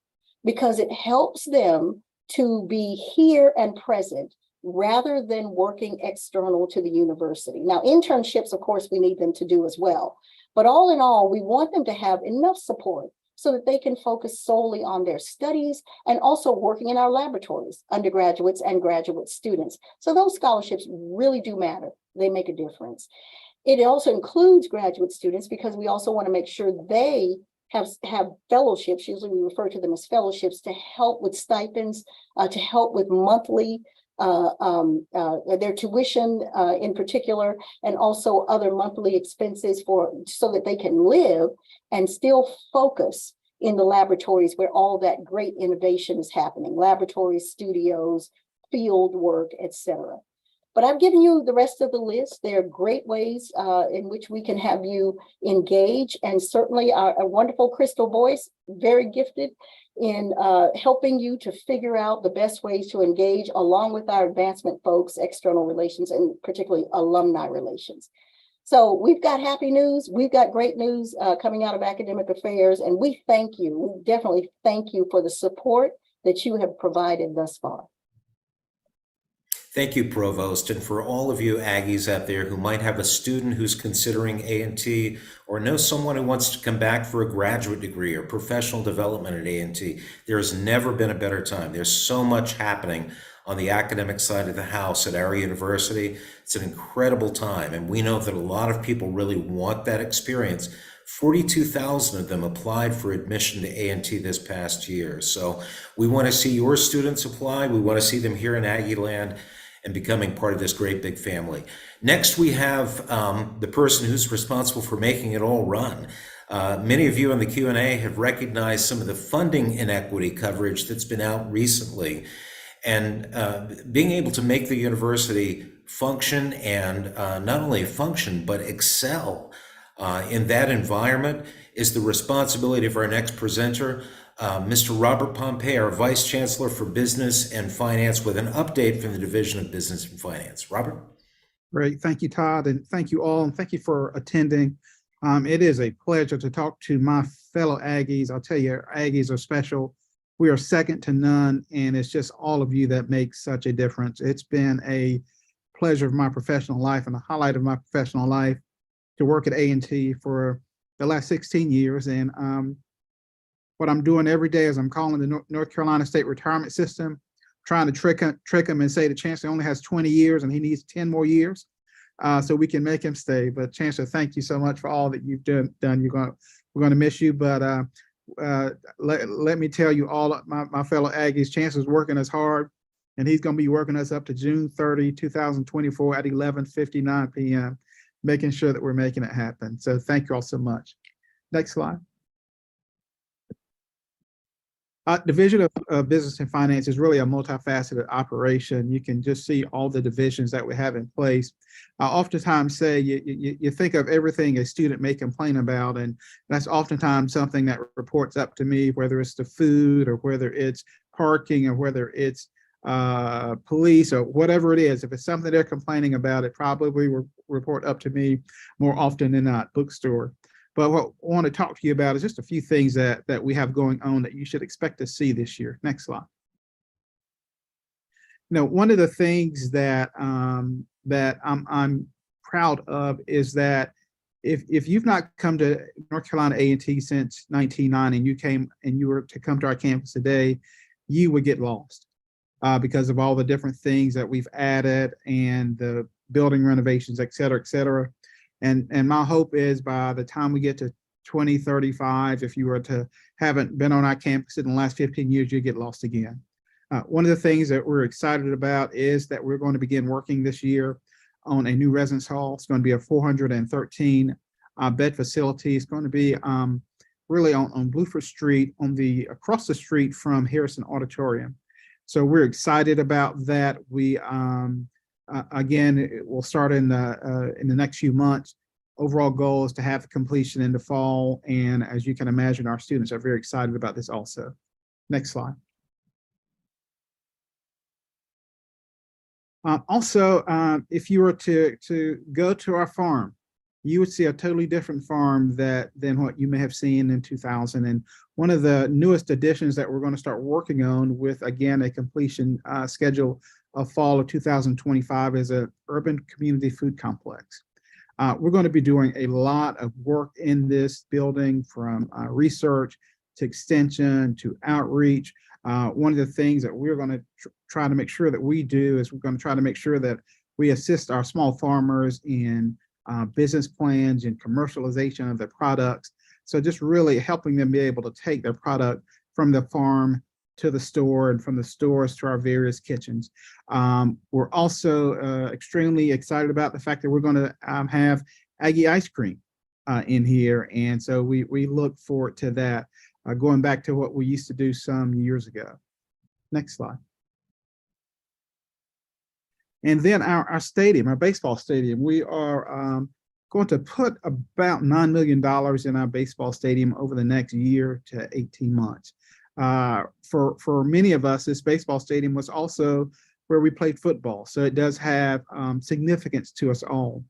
because it helps them to be here and present rather than working external to the university. Now, internships, of course, we need them to do as well. But all in all, we want them to have enough support so that they can focus solely on their studies and also working in our laboratories, undergraduates and graduate students. So those scholarships really do matter. They make a difference. It also includes graduate students because we also want to make sure they have fellowships. Usually we refer to them as fellowships to help with stipends, to help with monthly their tuition in particular, and also other monthly expenses so that they can live and still focus in the laboratories where all that great innovation is happening, laboratories, studios, field work, etc. But I've given you the rest of the list. There are great ways in which we can have you engage, and certainly a wonderful Crystal Voice, very gifted in helping you to figure out the best ways to engage along with our advancement folks, external relations, and particularly alumni relations. So we've got happy news. We've got great news coming out of academic affairs, and we thank you. We definitely thank you for the support that you have provided thus far. Thank you, Provost, and for all of you Aggies out there who might have a student who's considering A&T or know someone who wants to come back for a graduate degree or professional development at A&T, there has never been a better time. There's so much happening on the academic side of the house at our university. It's an incredible time, and we know that a lot of people really want that experience. 42,000 of them applied for admission to A&T this past year. So we want to see your students apply. We want to see them here in Aggie Land and becoming part of this great big family. Next, we have the person who's responsible for making it all run. Many of you in the Q&A have recognized some of the funding inequity coverage that's been out recently. And being able to make the university function and not only function, but excel in that environment is the responsibility of our next presenter, Mr. Robert Pompey, our Vice Chancellor for Business and Finance, with an update from the Division of Business and Finance. Robert? Great. Thank you, Todd, and thank you all, and thank you for attending. It is a pleasure to talk to my fellow Aggies. I'll tell you, Aggies are special. We are second to none, and it's just all of you that make such a difference. It's been a pleasure of my professional life and a highlight of my professional life to work at A&T for the last 16 years. And what I'm doing every day is I'm calling the North Carolina State Retirement System, trying to trick him and say the Chancellor only has 20 years and he needs 10 more years so we can make him stay. But Chancellor, thank you so much for all that you've done. We're going to miss you, but let me tell you, all my fellow Aggies, Chancellor's working us hard, and he's going to be working us up to June 30, 2024 at 11:59 p.m., making sure that we're making it happen. So thank you all so much. Next slide. Division of Business and Finance is really a multifaceted operation. You can just see all the divisions that we have in place. I oftentimes say you think of everything a student may complain about, and that's oftentimes something that reports up to me, whether it's the food or whether it's parking or whether it's police or whatever it is. If it's something they're complaining about, it probably will report up to me more often than not. Bookstore. But what I want to talk to you about is just a few things that we have going on that you should expect to see this year. Next slide. One of the things that that I'm proud of is that if you've not come to North Carolina A&T since 1990 and you were to come to our campus today, you would get lost because of all the different things that we've added and the building renovations, et cetera, et cetera. And my hope is by the time we get to 2035, if you were to haven't been on our campus in the last 15 years, you get lost again. One of the things that we're excited about is that we're going to begin working this year on a new residence hall. It's going to be a 413 bed facility. It's going to be really on Blueford Street, across the street from Harrison Auditorium. So we're excited about that. We again, it will start in the next few months. Overall goal is to have completion in the fall, and as you can imagine, our students are very excited about this also. Next slide. Also, if you were to go to our farm, you would see a totally different farm than what you may have seen in 2000. And one of the newest additions that we're going to start working on with, again, a completion schedule of fall of 2025 is an urban community food complex. We're going to be doing a lot of work in this building, from research to extension, to outreach. One of the things that we're going to try to make sure that we do is we're going to try to make sure that we assist our small farmers in business plans and commercialization of their products. So just really helping them be able to take their product from the farm to the store and from the stores to our various kitchens. We're also extremely excited about the fact that we're going to have Aggie ice cream in here. And so we look forward to that, going back to what we used to do some years ago. Next slide. And then our stadium, our baseball stadium, we are going to put about $9 million in our baseball stadium over the next year to 18 months. For many of us, this baseball stadium was also where we played football. So it does have significance to us all.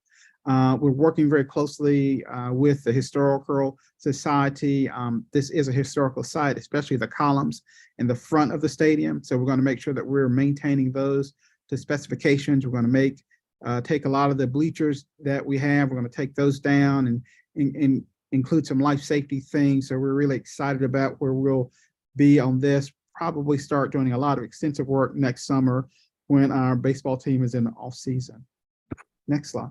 We're working very closely with the Historical Society. This is a historical site, especially the columns in the front of the stadium. So we're going to make sure that we're maintaining those to specifications. We're going to take a lot of the bleachers that we have. We're going to take those down and include some life safety things. So we're really excited about where we'll be on this. Probably start doing a lot of extensive work next summer when our baseball team is in the off season. Next slide.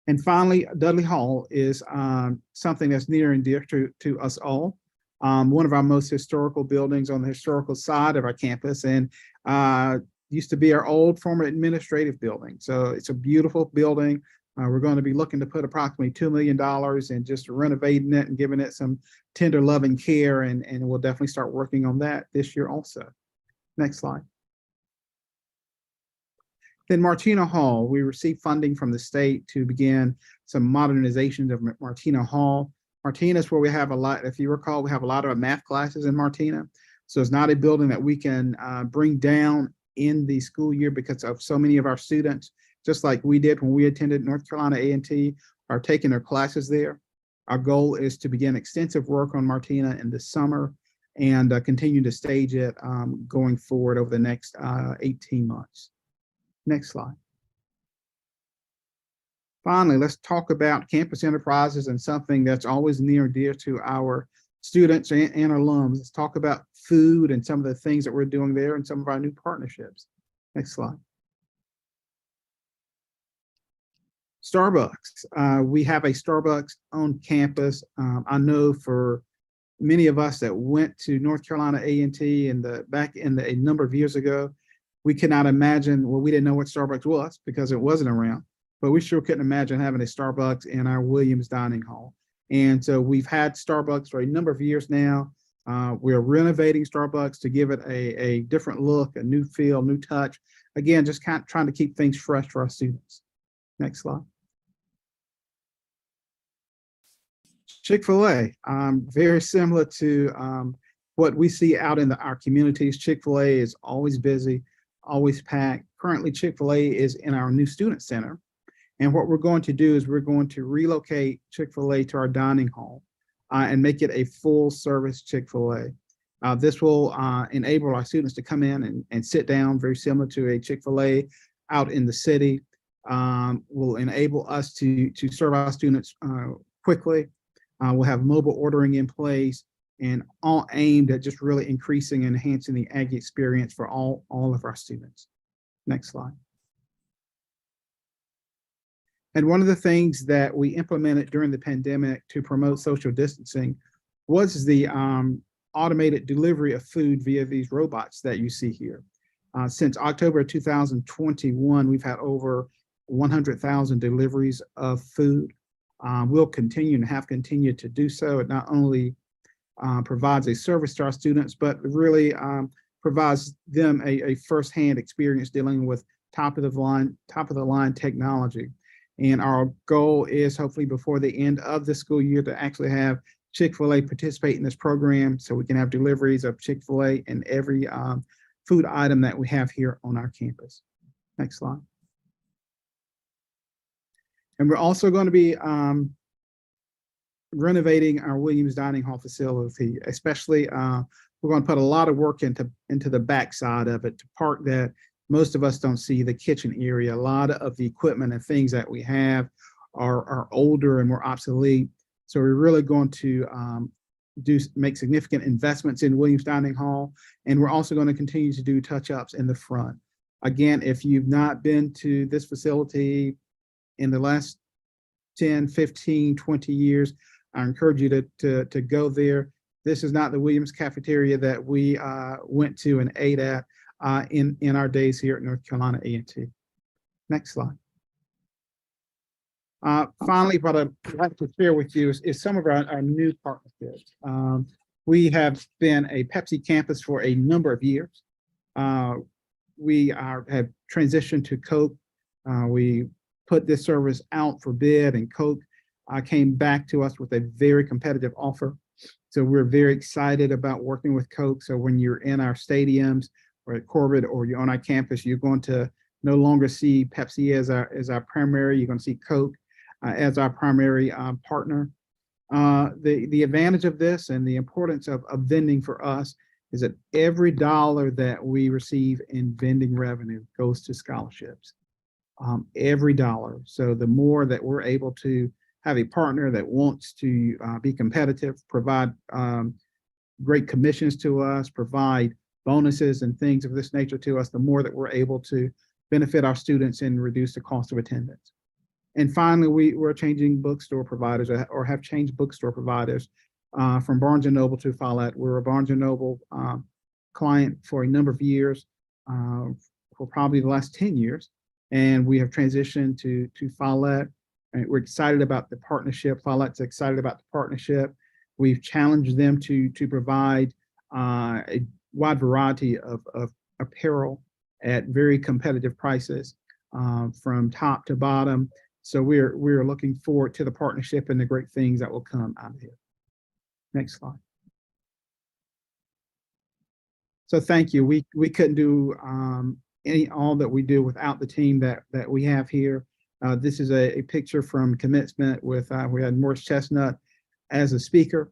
And finally, Dudley Hall is something that's near and dear to us all. One of our most historical buildings on the historical side of our campus, and used to be our old former administrative building. So it's a beautiful building. We're going to be looking to put approximately $2 million in just renovating it and giving it some tender loving care, and we'll definitely start working on that this year also. Next slide. Then Martina Hall, we received funding from the state to begin some modernization of Martina Hall. Martina is where we have a lot, if you recall, we have a lot of math classes in Martina. So it's not a building that we can bring down in the school year because of so many of our students, just like we did when we attended North Carolina A&T, are taking their classes there. Our goal is to begin extensive work on Martina in the summer and continue to stage it going forward over the next 18 months. Next slide. Finally, let's talk about campus enterprises and something that's always near and dear to our students and alums. Let's talk about food and some of the things that we're doing there and some of our new partnerships. Next slide. Starbucks. We have a Starbucks on campus. I know for many of us that went to North Carolina A&T back in a number of years ago, we could not imagine, well, we didn't know what Starbucks was because it wasn't around, but we sure couldn't imagine having a Starbucks in our Williams Dining Hall. And so we've had Starbucks for a number of years now. We're renovating Starbucks to give it a different look, a new feel, new touch. Again, just kind of trying to keep things fresh for our students. Next slide. Chick-fil-A, very similar to what we see out in our communities. Chick-fil-A is always busy, always packed. Currently, Chick-fil-A is in our new student center. And what we're going to do is we're going to relocate Chick-fil-A to our dining hall and make it a full service Chick-fil-A. This will enable our students to come in and sit down, very similar to a Chick-fil-A out in the city. Will enable us to serve our students quickly. We'll have mobile ordering in place, and all aimed at just really increasing and enhancing the Aggie experience for all of our students. Next slide. And one of the things that we implemented during the pandemic to promote social distancing was the automated delivery of food via these robots that you see here. Since October 2021, we've had over 100,000 deliveries of food. We'll continue and have continued to do so. It not only provides a service to our students, but really provides them a firsthand experience dealing with top of the line technology. And our goal is hopefully before the end of the school year to actually have Chick-fil-A participate in this program so we can have deliveries of Chick-fil-A in every food item that we have here on our campus. Next slide. And we're also going to be renovating our Williams Dining Hall facility, especially we're going to put a lot of work into the back side of it, to part that most of us don't see, the kitchen area. A lot of the equipment and things that we have are older and more obsolete. So we're really going to make significant investments in Williams Dining Hall, and we're also going to continue to do touch-ups in the front. Again, if you've not been to this facility in the last 10, 15, 20 years, I encourage you to go there. This is not the Williams cafeteria that we went to and ate at in our days here at North Carolina A&T. Next slide. Finally, what I'd like to share with you is some of our new partnerships. We have been a Pepsi campus for a number of years. We have transitioned to Coke. We put this service out for bid, and Coke came back to us with a very competitive offer. So we're very excited about working with Coke. So when you're in our stadiums or at Corbett or you're on our campus, you're going to no longer see Pepsi as our primary. You're going to see Coke as our primary partner. The advantage of this and the importance of vending for us is that every dollar that we receive in vending revenue goes to scholarships. Every dollar. So the more that we're able to have a partner that wants to be competitive, provide great commissions to us, provide bonuses and things of this nature to us, the more that we're able to benefit our students and reduce the cost of attendance. And finally, we're changing bookstore providers or have changed bookstore providers from Barnes & Noble to Follett. We're a Barnes & Noble client for a number of years, for probably the last 10 years. And we have transitioned to Follett. And we're excited about the partnership. Follett's excited about the partnership. We've challenged them to provide a wide variety of apparel at very competitive prices from top to bottom. So we're looking forward to the partnership and the great things that will come out of here. Next slide. So thank you. We couldn't do all that we do without the team that we have here. This is a picture from commencement with we had Morris Chestnut as a speaker,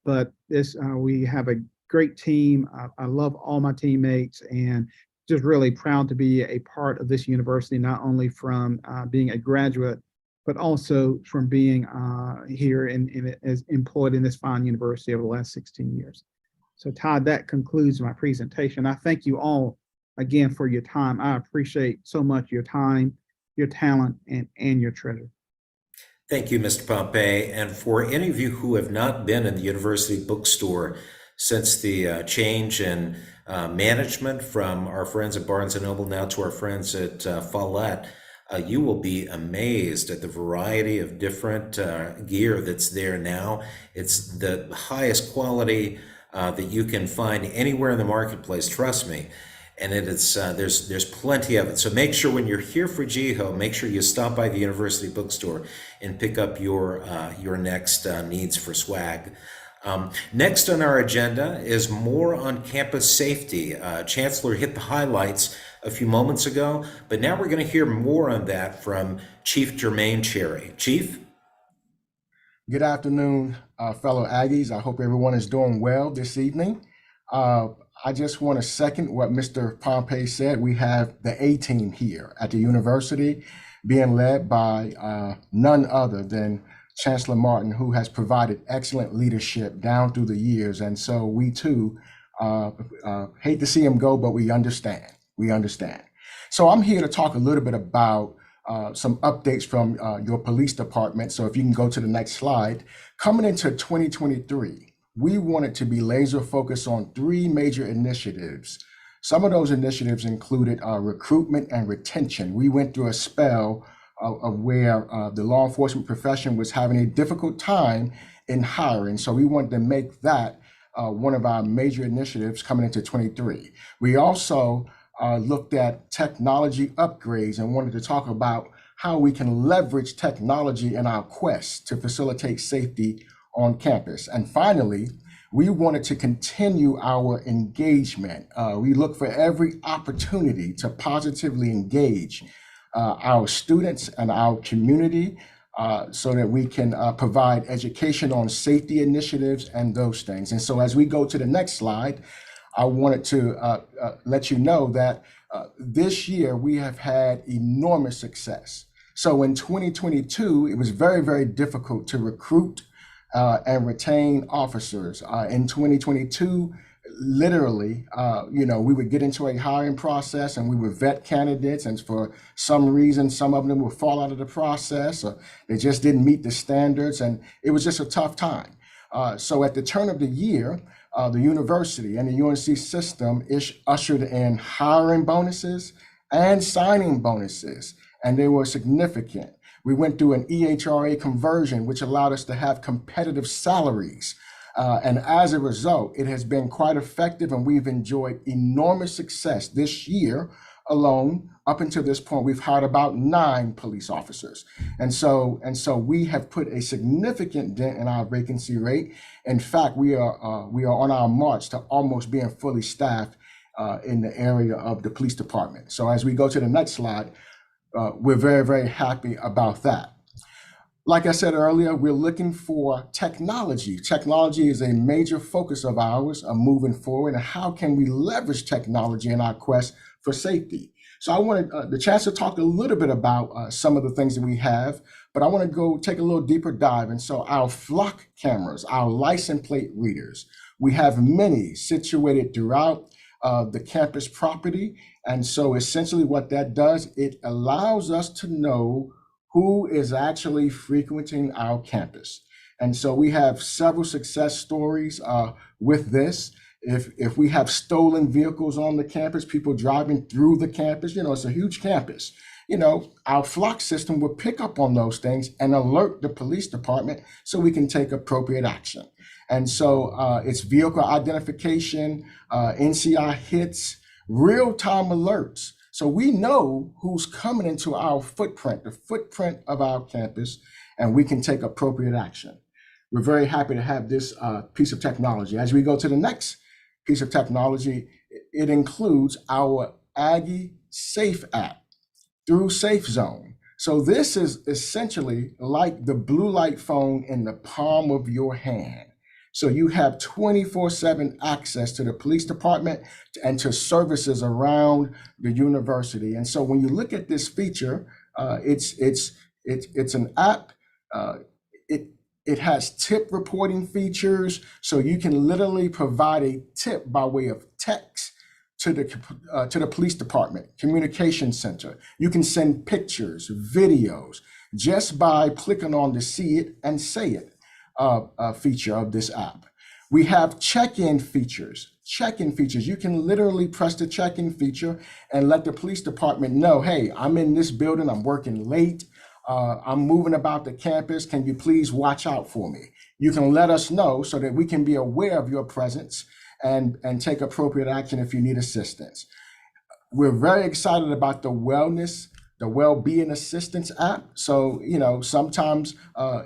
but we have a great team. I love all my teammates and just really proud to be a part of this university, not only from being a graduate, but also from being here as employed in this fine university over the last 16 years. So Todd, that concludes my presentation. I thank you all again for your time. I appreciate so much your time, your talent, and your treasure. Thank you, Mr. Pompey. And for any of you who have not been in the university bookstore since the change in management from our friends at Barnes & Noble now to our friends at Follett, you will be amazed at the variety of different gear that's there now. It's the highest quality that you can find anywhere in the marketplace, trust me. And there's plenty of it. So make sure when you're here for GEHO, make sure you stop by the university bookstore and pick up your next needs for swag. Next on our agenda is more on campus safety. Chancellor hit the highlights a few moments ago, but now we're going to hear more on that from Chief Jermaine Cherry. Chief? Good afternoon, fellow Aggies. I hope everyone is doing well this evening. I just want to second what Mr. Pompey said. We have the A team here at the university being led by none other than Chancellor Martin, who has provided excellent leadership down through the years. And so we too hate to see him go, but we understand. We understand. So I'm here to talk a little bit about some updates from your police department. So if you can go to the next slide. Coming into 2023, we wanted to be laser focused on 3 major initiatives. Some of those initiatives included recruitment and retention. We went through a spell of where the law enforcement profession was having a difficult time in hiring. So we wanted to make that one of our major initiatives coming into 23. We also looked at technology upgrades and wanted to talk about how we can leverage technology in our quest to facilitate safety on campus. And finally, we wanted to continue our engagement. We look for every opportunity to positively engage our students and our community so that we can provide education on safety initiatives and those things. And so as we go to the next slide, I wanted to let you know that this year we have had enormous success. So in 2022, it was very, very difficult to recruit and retain officers. In 2022, literally, we would get into a hiring process and we would vet candidates, and for some reason, some of them would fall out of the process, or they just didn't meet the standards, and it was just a tough time. So at the turn of the year, the university and the UNC system ushered in hiring bonuses and signing bonuses, and they were significant. We went through an EHRA conversion, which allowed us to have competitive salaries. And as a result, it has been quite effective, and we've enjoyed enormous success this year alone. Up until this point, we've hired about 9 police officers. And so we have put a significant dent in our vacancy rate. In fact, we are on our march to almost being fully staffed in the area of the police department. So as we go to the next slide, we're very, very happy about that. Like I said earlier, we're looking for technology. Technology is a major focus of ours moving forward, and how can we leverage technology in our quest for safety? So I wanted the chance to talk a little bit about some of the things that we have, but I want to go take a little deeper dive. And so our flock cameras, our license plate readers, we have many situated throughout the campus property. And so essentially what that does, it allows us to know who is actually frequenting our campus. And so we have several success stories with this. If we have stolen vehicles on the campus, people driving through the campus, it's a huge campus. Our flock system will pick up on those things and alert the police department so we can take appropriate action. And so it's vehicle identification, NCI hits, real-time alerts. So we know who's coming into our footprint, the footprint of our campus, and we can take appropriate action. We're very happy to have this piece of technology. As we go to the next piece of technology, it includes our Aggie Safe app through Safe Zone. So this is essentially like the blue light phone in the palm of your hand. So you have 24/7 access to the police department and to services around the university. And so when you look at this feature, it's an app. It has tip reporting features, so you can literally provide a tip by way of text to the police department, communication center. You can send pictures, videos, just by clicking on the see it and say it feature of this app. We have check-in features. You can literally press the check-in feature and let the police department know, hey, I'm in this building, I'm working late, I'm moving about the campus, can you please watch out for me? You can let us know so that we can be aware of your presence and take appropriate action if you need assistance. We're very excited about the well-being assistance app. So, sometimes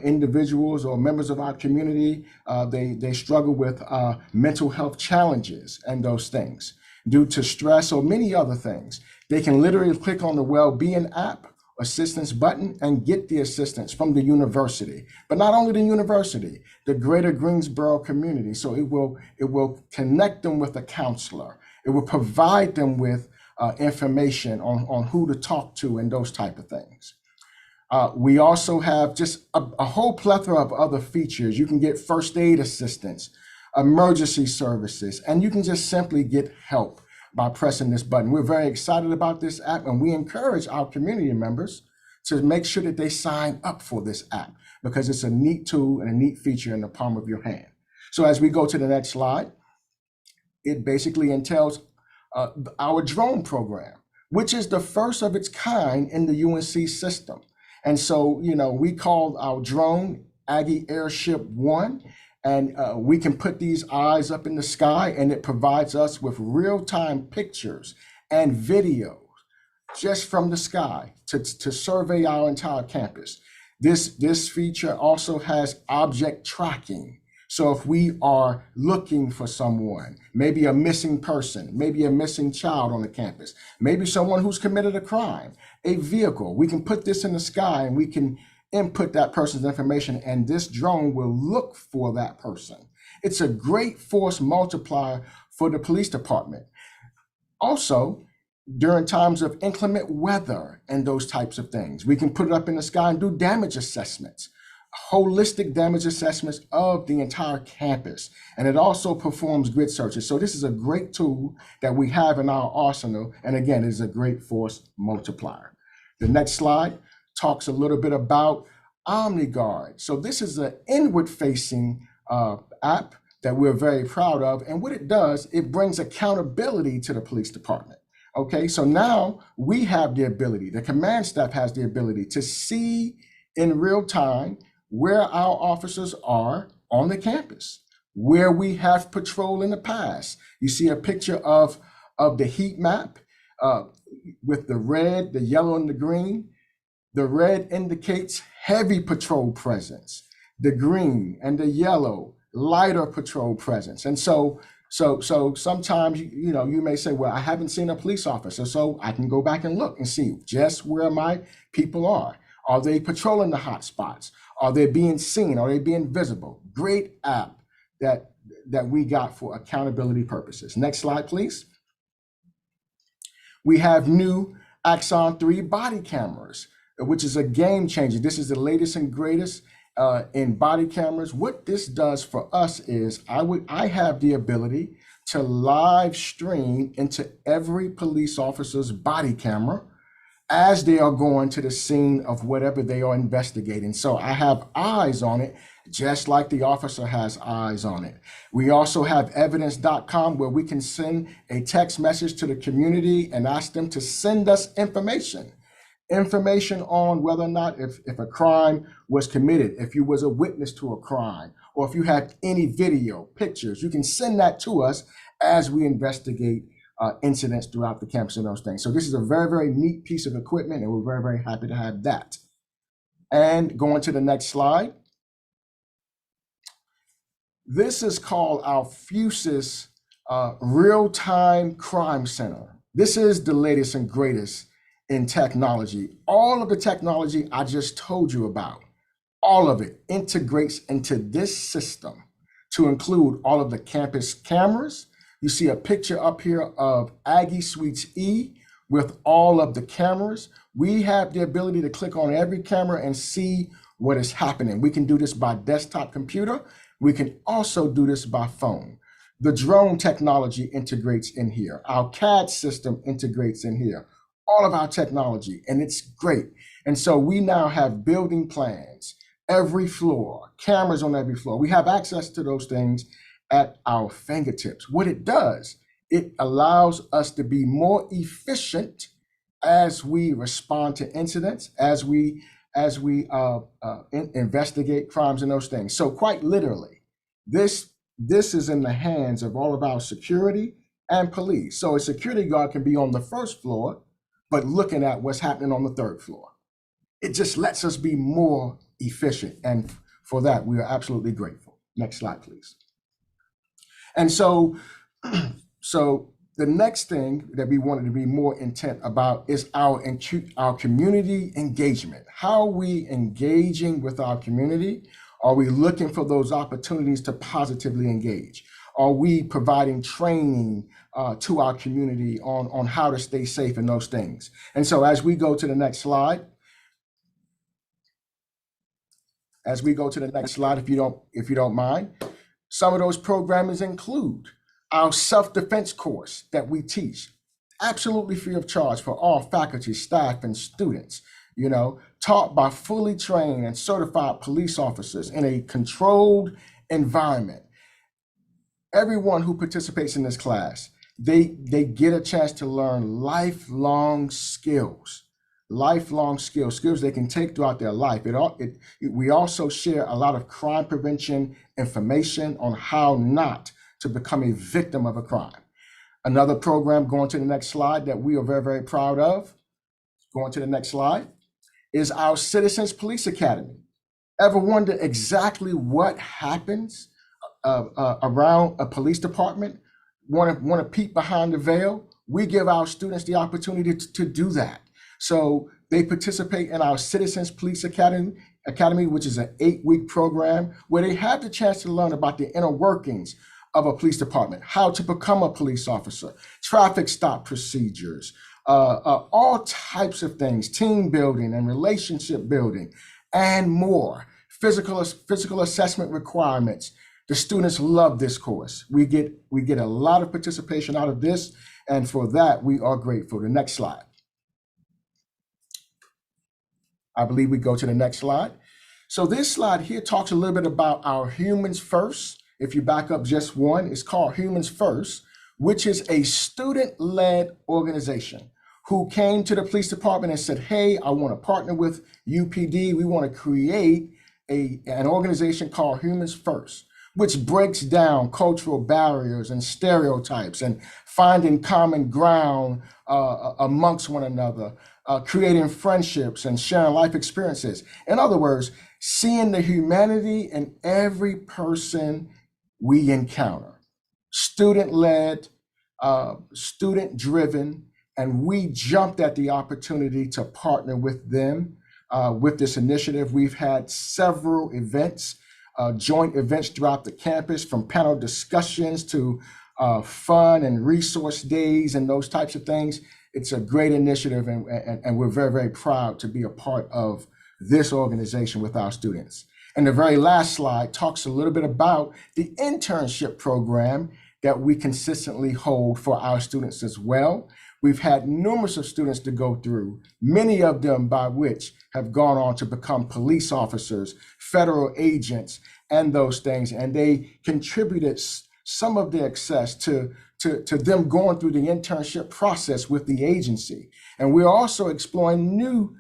individuals or members of our community, they struggle with mental health challenges and those things due to stress or many other things. They can literally click on the well-being app assistance button and get the assistance from the university, but not only the university, the greater Greensboro community. So it will connect them with a counselor. It will provide them with information on who to talk to and those type of things. We also have just a whole plethora of other features. You can get first aid assistance, emergency services, and you can just simply get help by pressing this button. We're very excited about this app, and we encourage our community members to make sure that they sign up for this app because it's a neat tool and a neat feature in the palm of your hand. So as we go to the next slide, it basically entails our drone program, which is the first of its kind in the UNC system. And so, we call our drone Aggie Airship 1, and we can put these eyes up in the sky, and it provides us with real-time pictures and videos just from the sky to survey our entire campus. This feature also has object tracking. So if we are looking for someone, maybe a missing person, maybe a missing child on the campus, maybe someone who's committed a crime, a vehicle, we can put this in the sky and we can input that person's information, and this drone will look for that person. It's a great force multiplier for the police department. Also, during times of inclement weather and those types of things. We can put it up in the sky and do damage assessments, holistic damage assessments of the entire campus. And it also performs grid searches. So this is a great tool that we have in our arsenal. And again, it is a great force multiplier. The next slide talks a little bit about OmniGuard. So this is an inward facing app that we're very proud of. And what it does, it brings accountability to the police department. Okay, so now we have the ability, the command staff has the ability to see in real time where our officers are on the campus, where we have patrol in the past. You see a picture of the heat map with the red, the yellow, and the green. The red indicates heavy patrol presence. The green and the yellow, lighter patrol presence. And so sometimes, you may say, well, I haven't seen a police officer, so I can go back and look and see just where my people are. Are they patrolling the hot spots? Are they being seen? Are they being visible? Great app that we got for accountability purposes. Next slide, please. We have new Axon 3 body cameras, which is a game changer. This is the latest and greatest in body cameras. What this does for us is I have the ability to live stream into every police officer's body camera as they are going to the scene of whatever they are investigating. So I have eyes on it, just like the officer has eyes on it. We also have evidence.com, where we can send a text message to the community and ask them to send us information on whether or not if a crime was committed, if you was a witness to a crime, or if you have any video, pictures, you can send that to us as we investigate incidents throughout the campus and those things. So this is a very, very neat piece of equipment, and we're very, very happy to have that. And going to the next slide. This is called our Fusus Real-Time Crime Center. This is the latest and greatest in technology. All of the technology I just told you about, all of it integrates into this system to include all of the campus cameras. You see a picture up here of Aggie Suites E with all of the cameras. We have the ability to click on every camera and see what is happening. We can do this by desktop computer. We can also do this by phone. The drone technology integrates in here. Our CAD system integrates in here. All of our technology, and it's great. And so we now have building plans, every floor, cameras on every floor. We have access to those things at our fingertips. What it does, it allows us to be more efficient as we respond to incidents, as we investigate crimes and those things. So quite literally, this is in the hands of all of our security and police. So a security guard can be on the first floor, but looking at what's happening on the third floor. It just lets us be more efficient. And for that, we are absolutely grateful. Next slide, please. And so the next thing that we wanted to be more intent about is our community engagement. How are we engaging with our community? Are we looking for those opportunities to positively engage? Are we providing training to our community on how to stay safe and those things? And so as we go to the next slide, if you don't mind, some of those programs include our self-defense course that we teach, absolutely free of charge for all faculty, staff, and students, taught by fully trained and certified police officers in a controlled environment. Everyone who participates in this class, they get a chance to learn lifelong skills they can take throughout their life. We also share a lot of crime prevention information on how not to become a victim of a crime. Another program, going to the next slide, that we are very, very proud of, going to the next slide, is our Citizens Police Academy. Ever wonder exactly what happens around a police department? Want to peek behind the veil? We give our students the opportunity to do that. So they participate in our Citizens Police Academy, which is an 8-week program where they have the chance to learn about the inner workings of a police department, how to become a police officer, traffic stop procedures, all types of things, team building and relationship building, and more. Physical assessment requirements. The students love this course. We get a lot of participation out of this, and for that we are grateful. The next slide. I believe we go to the next slide. So this slide here talks a little bit about our Humans First. If you back up just one, it's called Humans First, which is a student-led organization who came to the police department and said, hey, I want to partner with UPD. We want to create an organization called Humans First, which breaks down cultural barriers and stereotypes and finding common ground amongst one another, creating friendships and sharing life experiences. In other words, seeing the humanity in every person we encounter. Student-led, student-driven, and we jumped at the opportunity to partner with them with this initiative. We've had several events, joint events throughout the campus, from panel discussions to fun and resource days and those types of things. It's a great initiative, and we're very, very proud to be a part of this organization with our students. And the very last slide talks a little bit about the internship program that we consistently hold for our students as well. We've had numerous of students to go through, many of them by which have gone on to become police officers, federal agents, and those things. And they contributed some of their success to them going through the internship process with the agency. And we're also exploring new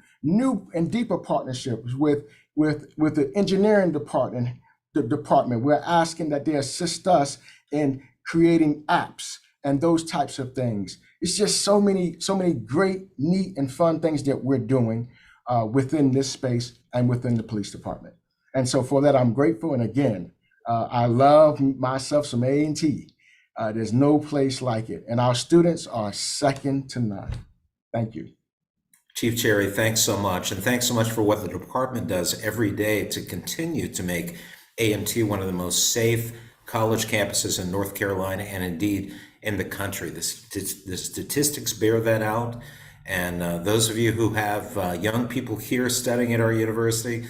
and deeper partnerships with the engineering department. We're asking that they assist us in creating apps and those types of things. It's just so many great, neat, and fun things that we're doing within this space and within the police department. And so for that, I'm grateful. And again, I love myself some A&T. There's no place like it. And our students are second to none. Thank you. Chief Cherry, thanks so much. And thanks so much for what the department does every day to continue to make A&T one of the most safe college campuses in North Carolina and indeed in the country. The statistics bear that out. And those of you who have young people here studying at our university,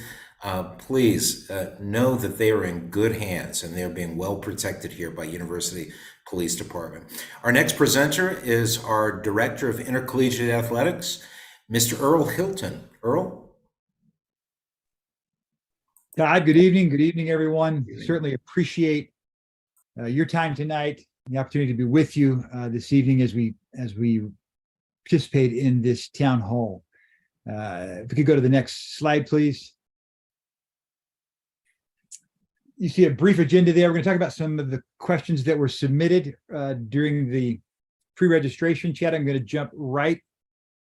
please know that they are in good hands and they're being well protected here by University Police Department. Our next presenter is our Director of Intercollegiate Athletics, Mr. Earl Hilton. Earl? Todd, good evening. Good evening, everyone. Certainly appreciate your time tonight, the opportunity to be with you this evening as we participate in this town hall. If we could go to the next slide, please. You see a brief agenda there. We're going to talk about some of the questions that were submitted during the pre-registration chat. I'm going to jump right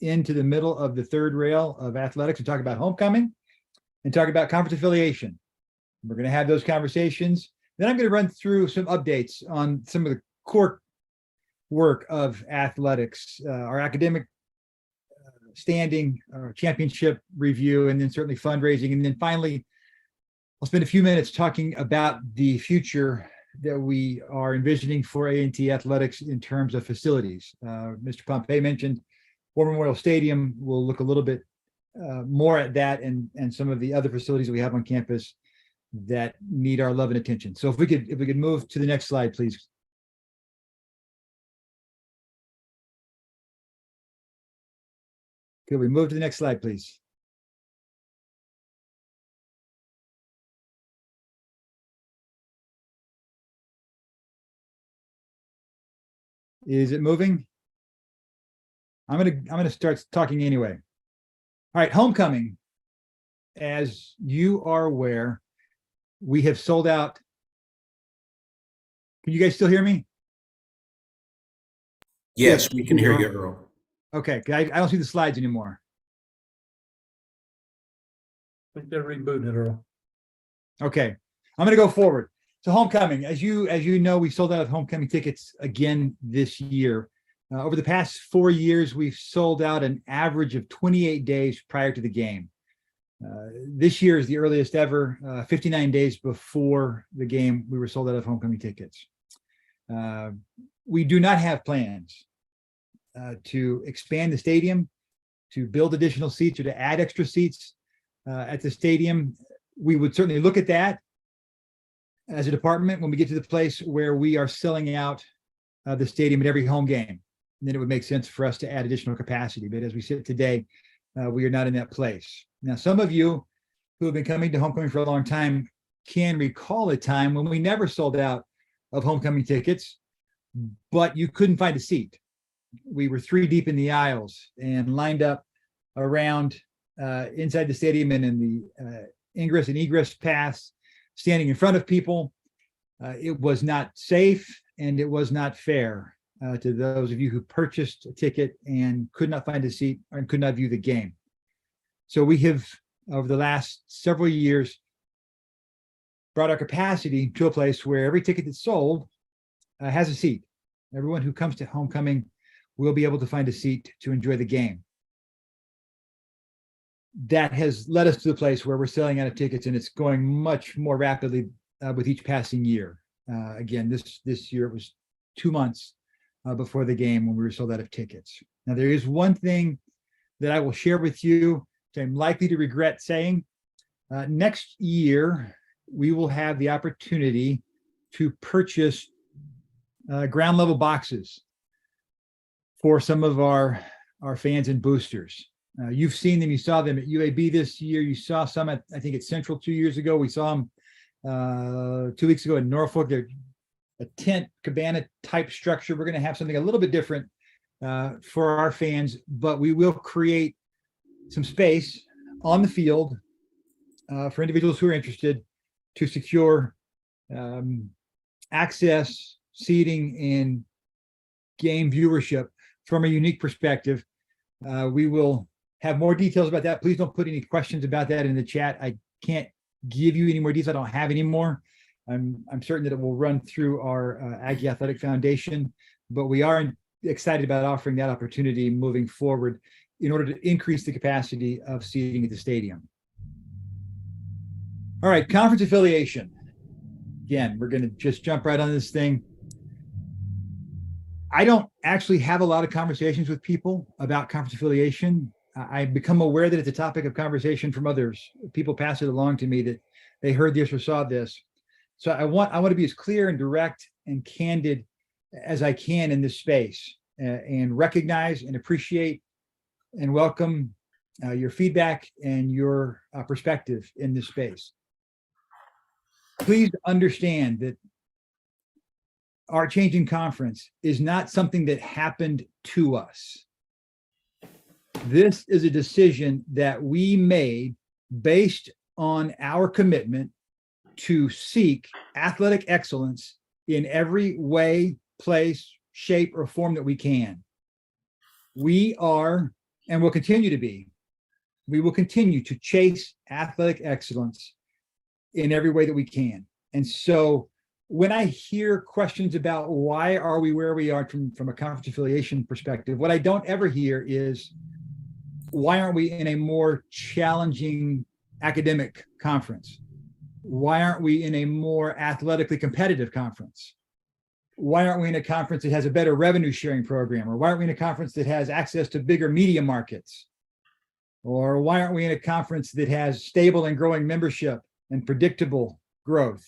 into the middle of the third rail of athletics and talk about homecoming and talk about conference affiliation. We're going to have those conversations. Then I'm going to run through some updates on some of the core work of athletics, our academic standing, our championship review, and then certainly fundraising. And then finally, I'll spend a few minutes talking about the future that we are envisioning for A&T athletics in terms of facilities. Mr. Pompey mentioned War Memorial Stadium. We'll look a little bit more at that and some of the other facilities that we have on campus that need our love and attention. So if we could move to the next slide, please. Could we move to the next slide, please? Is it moving? I'm gonna start talking anyway. All right, homecoming. As you are aware, we have sold out. Can you guys still hear me? Yes, we can hear you, Earl. Okay, I don't see the slides anymore. I think they're rebooting it, Earl. Okay, I'm gonna go forward. So homecoming, as you know, we sold out of homecoming tickets again this year. Over the past 4 years, we've sold out an average of 28 days prior to the game. This year is the earliest ever. 59 days before the game, we were sold out of homecoming tickets. We do not have plans to expand the stadium, to build additional seats, or to add extra seats at the stadium, we would certainly look at that as a department when we get to the place where we are selling out the stadium at every home game. And then it would make sense for us to add additional capacity. But as we sit today, we are not in that place. Now, some of you who have been coming to homecoming for a long time can recall a time when we never sold out of homecoming tickets, but you couldn't find a seat. We were 3 deep in the aisles and lined up around inside the stadium and in the ingress and egress paths, standing in front of people. It was not safe and it was not fair to those of you who purchased a ticket and could not find a seat and could not view the game. So we have, over the last several years, brought our capacity to a place where every ticket that's sold has a seat. Everyone who comes to homecoming will be able to find a seat to enjoy the game. That has led us to the place where we're selling out of tickets, and it's going much more rapidly with each passing year. Again, this year it was 2 months before the game when we were sold out of tickets. Now, there is one thing that I will share with you that I'm likely to regret saying. Next year, we will have the opportunity to purchase ground level boxes for some of our fans and boosters. You've seen them, you saw them at UAB this year, you saw some at, I think, at Central 2 years ago. We saw them 2 weeks ago in Norfolk. They're a tent cabana type structure. We're going to have something a little bit different for our fans, but we will create some space on the field for individuals who are interested to secure access, seating, and game viewership from a unique perspective. We will have more details about that. Please don't put any questions about that in the chat. I can't give you any more details. I don't have any more. I'm certain that it will run through our Aggie Athletic Foundation, but we are excited about offering that opportunity moving forward in order to increase the capacity of seating at the stadium. All right, conference affiliation. Again, we're going to just jump right on this thing. I don't actually have a lot of conversations with people about conference affiliation. I've become aware that it's a topic of conversation from others. People pass it along to me that they heard this or saw this. So I want to be as clear and direct and candid as I can in this space, and recognize and appreciate and welcome your feedback and your perspective in this space. Please understand that our changing conference is not something that happened to us. This is a decision that we made based on our commitment to seek athletic excellence in every way, place, shape, or form that we can. We are, and will continue to be, we will continue to chase athletic excellence in every way that we can. And so when I hear questions about why are we where we are from a conference affiliation perspective, what I don't ever hear is, why aren't we in a more challenging academic conference? Why aren't we in a more athletically competitive conference? Why aren't we in a conference that has a better revenue sharing program? Or why aren't we in a conference that has access to bigger media markets? Or why aren't we in a conference that has stable and growing membership and predictable growth?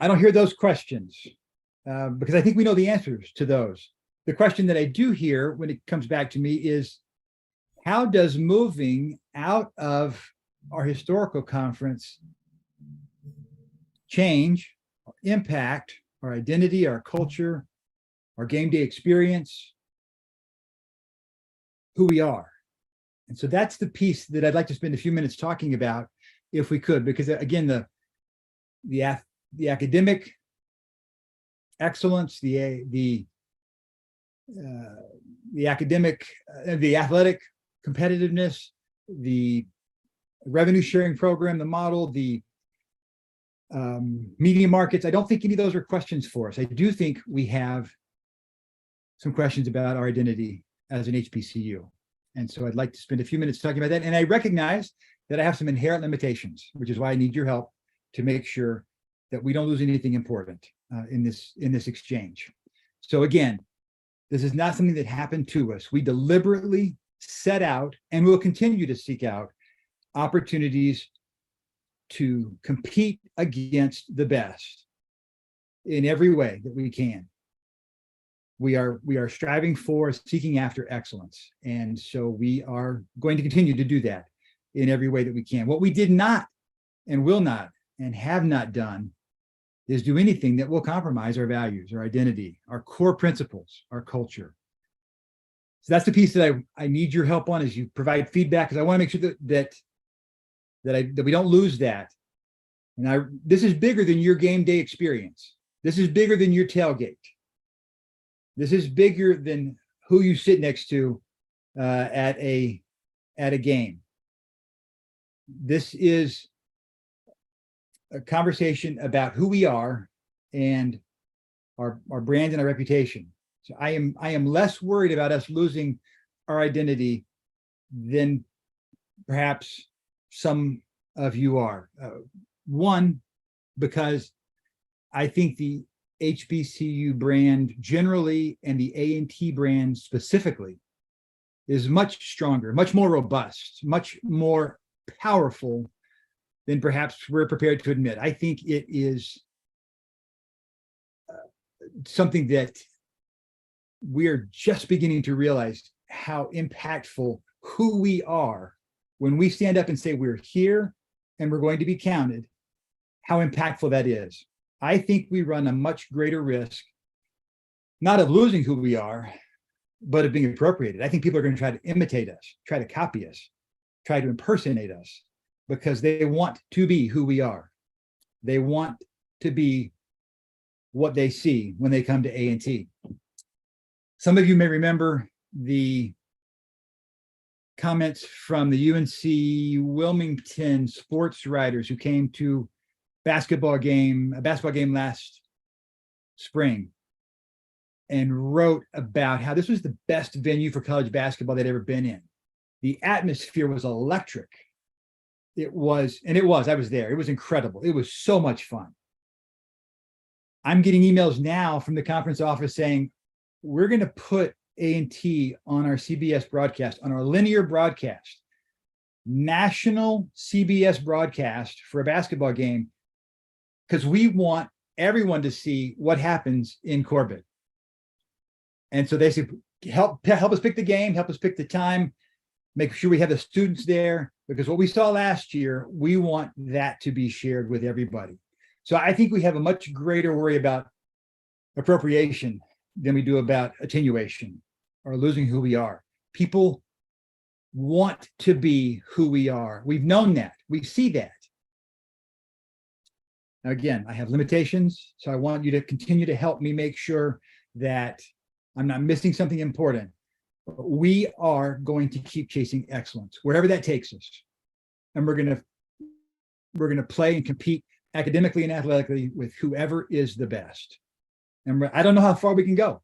I don't hear those questions because I think we know the answers to those. The question that I do hear when it comes back to me is, how does moving out of our historical conference change or impact our identity, our culture, our game day experience, who we are? And so that's the piece that I'd like to spend a few minutes talking about, if we could, because again, the academic excellence, the athletic competitiveness, the revenue sharing program, the model, the media markets, I don't think any of those are questions for us. I do think we have some questions about our identity as an HBCU. And so I'd like to spend a few minutes talking about that. And I recognize that I have some inherent limitations, which is why I need your help to make sure that we don't lose anything important in this exchange. So again, This is not something that happened to us. We deliberately set out and will continue to seek out opportunities to compete against the best in every way that we can. We are striving for, seeking after excellence. And so we are going to continue to do that in every way that we can. What we did not and will not and have not done is do anything that will compromise our values, our identity, our core principles, our culture. So that's the piece that I need your help on as you provide feedback, because I want to make sure that we don't lose that. And this is bigger than your game day experience. This is bigger than your tailgate. This is bigger than who you sit next to at a game. This is a conversation about who we are and our brand and our reputation. So I am less worried about us losing our identity than perhaps some of you are. One, because I think the HBCU brand generally and the A&T brand specifically is much stronger, much more robust, much more powerful than perhaps we're prepared to admit. I think it is something that we're just beginning to realize how impactful who we are when we stand up and say we're here and we're going to be counted, how impactful that is. I think we run a much greater risk, not of losing who we are, but of being appropriated. I think people are going to try to imitate us, try to copy us, try to impersonate us, because they want to be who we are. They want to be what they see when they come to A&T. Some of you may remember the comments from the UNC Wilmington sports writers who came to a basketball game last spring and wrote about how this was the best venue for college basketball they'd ever been in. The atmosphere was electric. I was there. It was incredible. It was so much fun. I'm getting emails now from the conference office saying, we're going to put A&T on our CBS broadcast, on our linear broadcast, national CBS broadcast for a basketball game, because we want everyone to see what happens in Corbett. And so they say, help us pick the game, help us pick the time, make sure we have the students there, because what we saw last year, we want that to be shared with everybody. So I think we have a much greater worry about appropriation than we do about attenuation or losing who we are. People want to be who we are. We've known that. We see that. Now, again, I have limitations, so I want you to continue to help me make sure that I'm not missing something important. We are going to keep chasing excellence, wherever that takes us. And we're going to play and compete academically and athletically with whoever is the best. And I don't know how far we can go,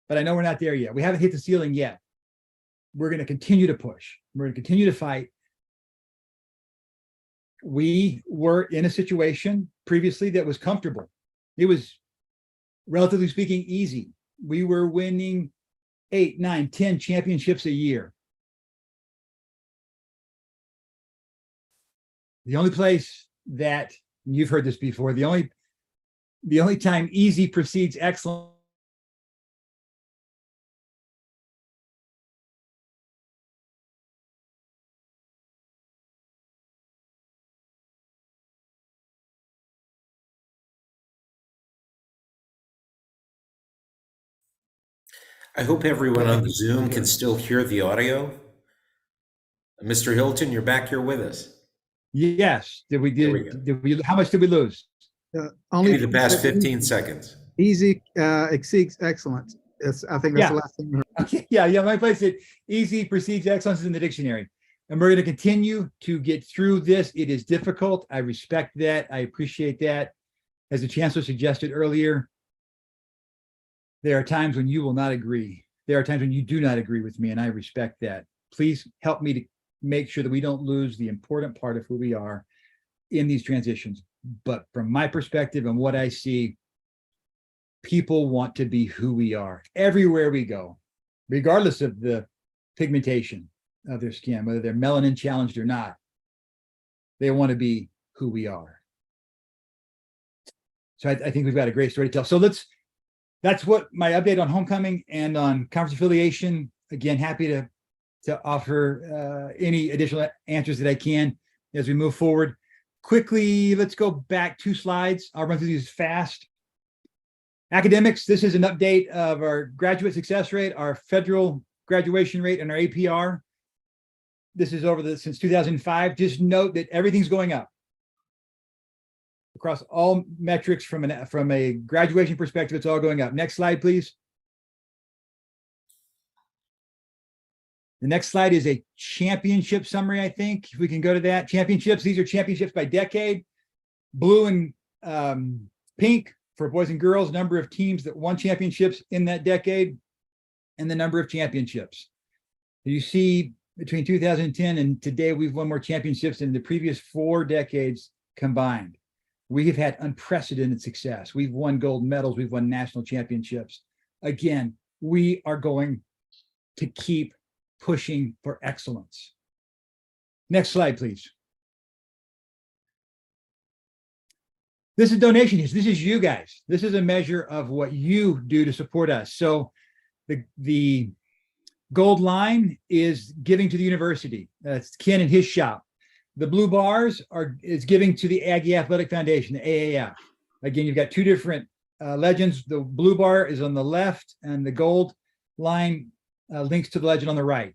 but I know we're not there yet. We haven't hit the ceiling yet. We're going to continue to push. We're going to continue to fight. We were in a situation previously that was comfortable. It was, relatively speaking, easy. We were winning 8, 9, 10 championships a year. The only place that, you've heard this before, the only time easy precedes excellence I hope everyone on the Zoom can still hear the audio. Mr. Hilton, you're back here with us. Yes. How much did we lose? Only the past 15 seconds. Easy exceeds excellence. I think that's the last thing we heard. Okay. Yeah. My place said easy precedes excellence is in the dictionary. And we're going to continue to get through this. It is difficult. I respect that. I appreciate that. As the chancellor suggested earlier, there are times when you will not agree. There are times when you do not agree with me, and I respect that. Please help me to make sure that we don't lose the important part of who we are in these transitions. But from my perspective and what I see, people want to be who we are everywhere we go, regardless of the pigmentation of their skin, whether they're melanin challenged or not. They want to be who we are. So I think we've got a great story to tell. So that's what my update on homecoming and on conference affiliation. Again, happy to offer any additional answers that I can as we move forward. Quickly, let's go back 2 slides. I'll run through these fast. Academics, this is an update of our graduate success rate, our federal graduation rate, and our APR. This is since 2005. Just note that everything's going up across all metrics from a graduation perspective. It's all going up. Next slide, please. The next slide is a championship summary, I think. If we can go to that. Championships, these are championships by decade. Blue and pink for boys and girls, number of teams that won championships in that decade, and the number of championships. You see, between 2010 and today, we've won more championships than the previous 4 decades combined. We have had unprecedented success. We've won gold medals. We've won national championships. Again, we are going to keep pushing for excellence. Next slide, please. This is donation news. This is you guys. This is a measure of what you do to support us. So the gold line is giving to the university. That's Ken and his shop. The blue bars is giving to the Aggie Athletic Foundation, the AAF. Again, you've got 2 different legends. The blue bar is on the left, and the gold line links to the legend on the right.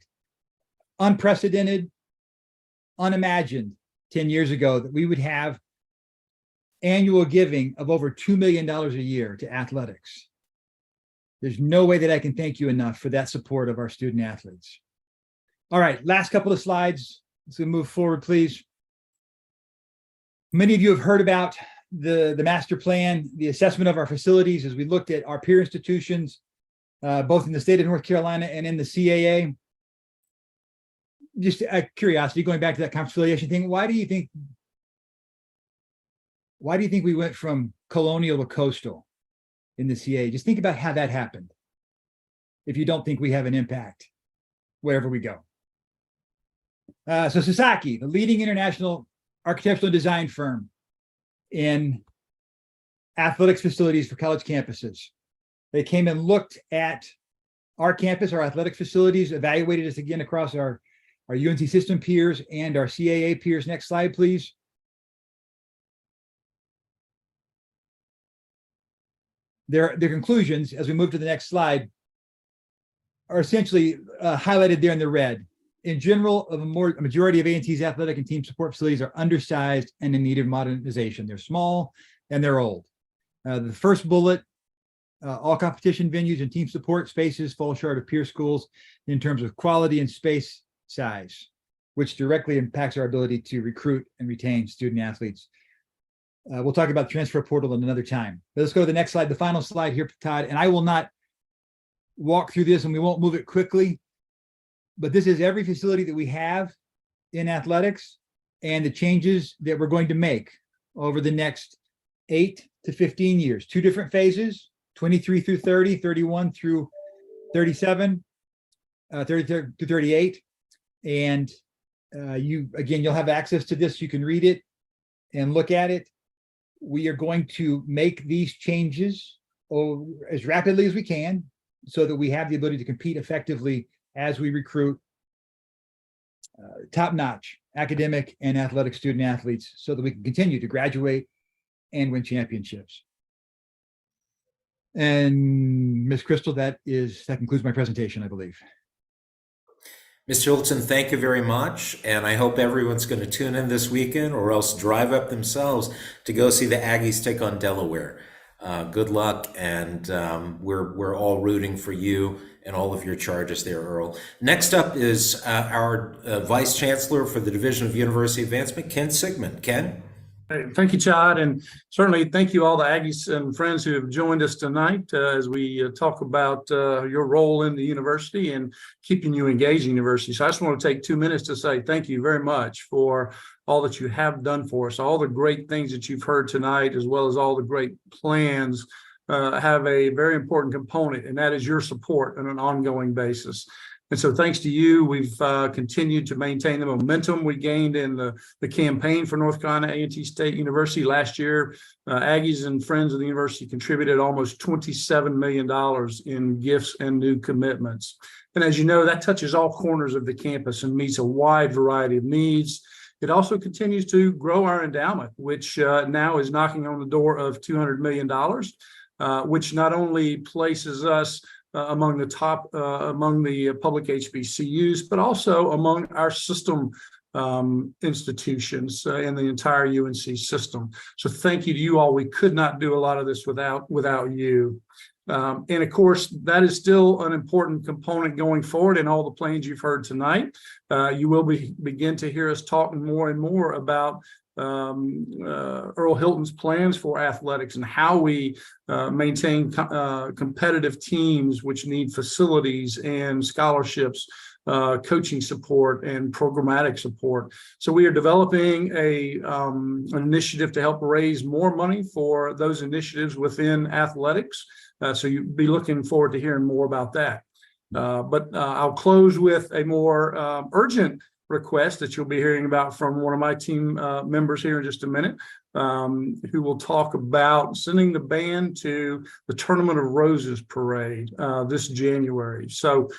Unprecedented, unimagined 10 years ago that we would have annual giving of over $2 million a year to athletics. There's no way that I can thank you enough for that support of our student athletes. All right, last couple of slides. Let's move forward, please. Many of you have heard about the master plan, the assessment of our facilities as we looked at our peer institutions, both in the state of North Carolina and in the CAA. Just a curiosity, going back to that conference affiliation thing, why do you think we went from colonial to coastal in the CAA? Just think about how that happened. If you don't think we have an impact wherever we go. So Sasaki, the leading international architectural design firm in athletics facilities for college campuses. They came and looked at our campus, our athletic facilities, evaluated us again across our UNC system peers and our CAA peers. Next slide, please. Their conclusions, as we move to the next slide, are essentially highlighted there in the red. In general, a majority of A&T's athletic and team support facilities are undersized and in need of modernization. They're small and they're old. The first bullet, all competition venues and team support spaces fall short of peer schools in terms of quality and space size, which directly impacts our ability to recruit and retain student athletes. We'll talk about the transfer portal in another time. But let's go to the next slide, the final slide here, Todd. And I will not walk through this and we won't move it quickly, but this is every facility that we have in athletics and the changes that we're going to make over the next 8 to 15 years. 2 different phases, 23 through 30, 31 through 37, 30 to 38. And you'll have access to this. You can read it and look at it. We are going to make these changes as rapidly as we can so that we have the ability to compete effectively as we recruit top-notch academic and athletic student athletes so that we can continue to graduate and win championships. And Ms. Crystal, that concludes my presentation, I believe. Mr. Hilton, thank you very much. And I hope everyone's going to tune in this weekend or else drive up themselves to go see the Aggies take on Delaware. Good luck. And we're all rooting for you and all of your charges there, Earl. Next up is our Vice Chancellor for the Division of University Advancement, Ken Sigmund. Ken? Hey, thank you, Todd, and certainly thank you all the Aggies and friends who have joined us tonight as we talk about your role in the university and keeping you engaged in the university. So I just want to take 2 minutes to say thank you very much for all that you have done for us, all the great things that you've heard tonight, as well as all the great plans have a very important component, and that is your support on an ongoing basis. And so thanks to you, we've continued to maintain the momentum we gained in the campaign for North Carolina A&T State University last year. Aggies and friends of the university contributed almost $27 million in gifts and new commitments. And as you know, that touches all corners of the campus and meets a wide variety of needs. It also continues to grow our endowment, which now is knocking on the door of $200 million, which not only places us among the top among the public HBCUs, but also among our system institutions in the entire UNC system. So thank you to you all. We could not do a lot of this without you. And of course, that is still an important component going forward in all the plans you've heard tonight. You will begin to hear us talking more and more about Earl Hilton's plans for athletics and how we maintain competitive teams, which need facilities and scholarships, coaching support and programmatic support. So we are developing an initiative to help raise more money for those initiatives within athletics. So you'll be looking forward to hearing more about that. But I'll close with a more urgent request that you'll be hearing about from one of my team members here in just a minute, who will talk about sending the band to the Tournament of Roses parade this January. So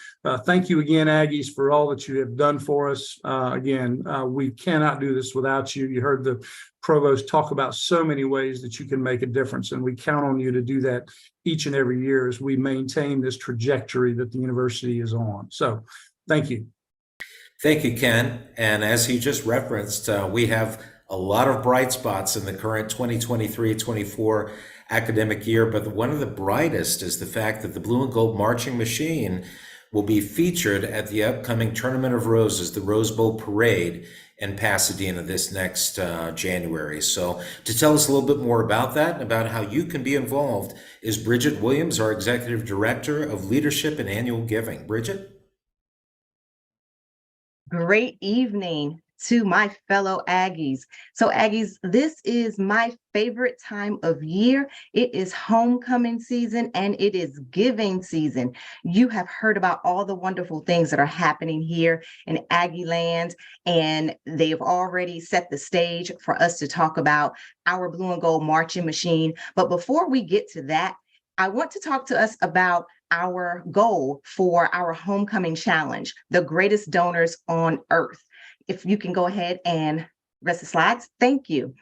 thank you again, Aggies, for all that you have done for us. Again, we cannot do this without you. You heard the provost talk about so many ways that you can make a difference, and we count on you to do that each and every year as we maintain this trajectory that the university is on. So thank you. Thank you, Ken. And as he just referenced, we have a lot of bright spots in the current 2023-24 academic year, but one of the brightest is the fact that the Blue and Gold Marching Machine will be featured at the upcoming Tournament of Roses, the Rose Bowl Parade in Pasadena this next January. So to tell us a little bit more about that and about how you can be involved is Bridget Williams, our Executive Director of Leadership and Annual Giving. Bridget? Great evening to my fellow Aggies. So Aggies, this is my favorite time of year. It is homecoming season and it is giving season. You have heard about all the wonderful things that are happening here in Aggie land, and they've already set the stage for us to talk about our Blue and Gold Marching Machine. But before we get to that, I want to talk to us about our goal for our homecoming challenge, the greatest donors on earth. If you can go ahead and rest the slides. Thank you.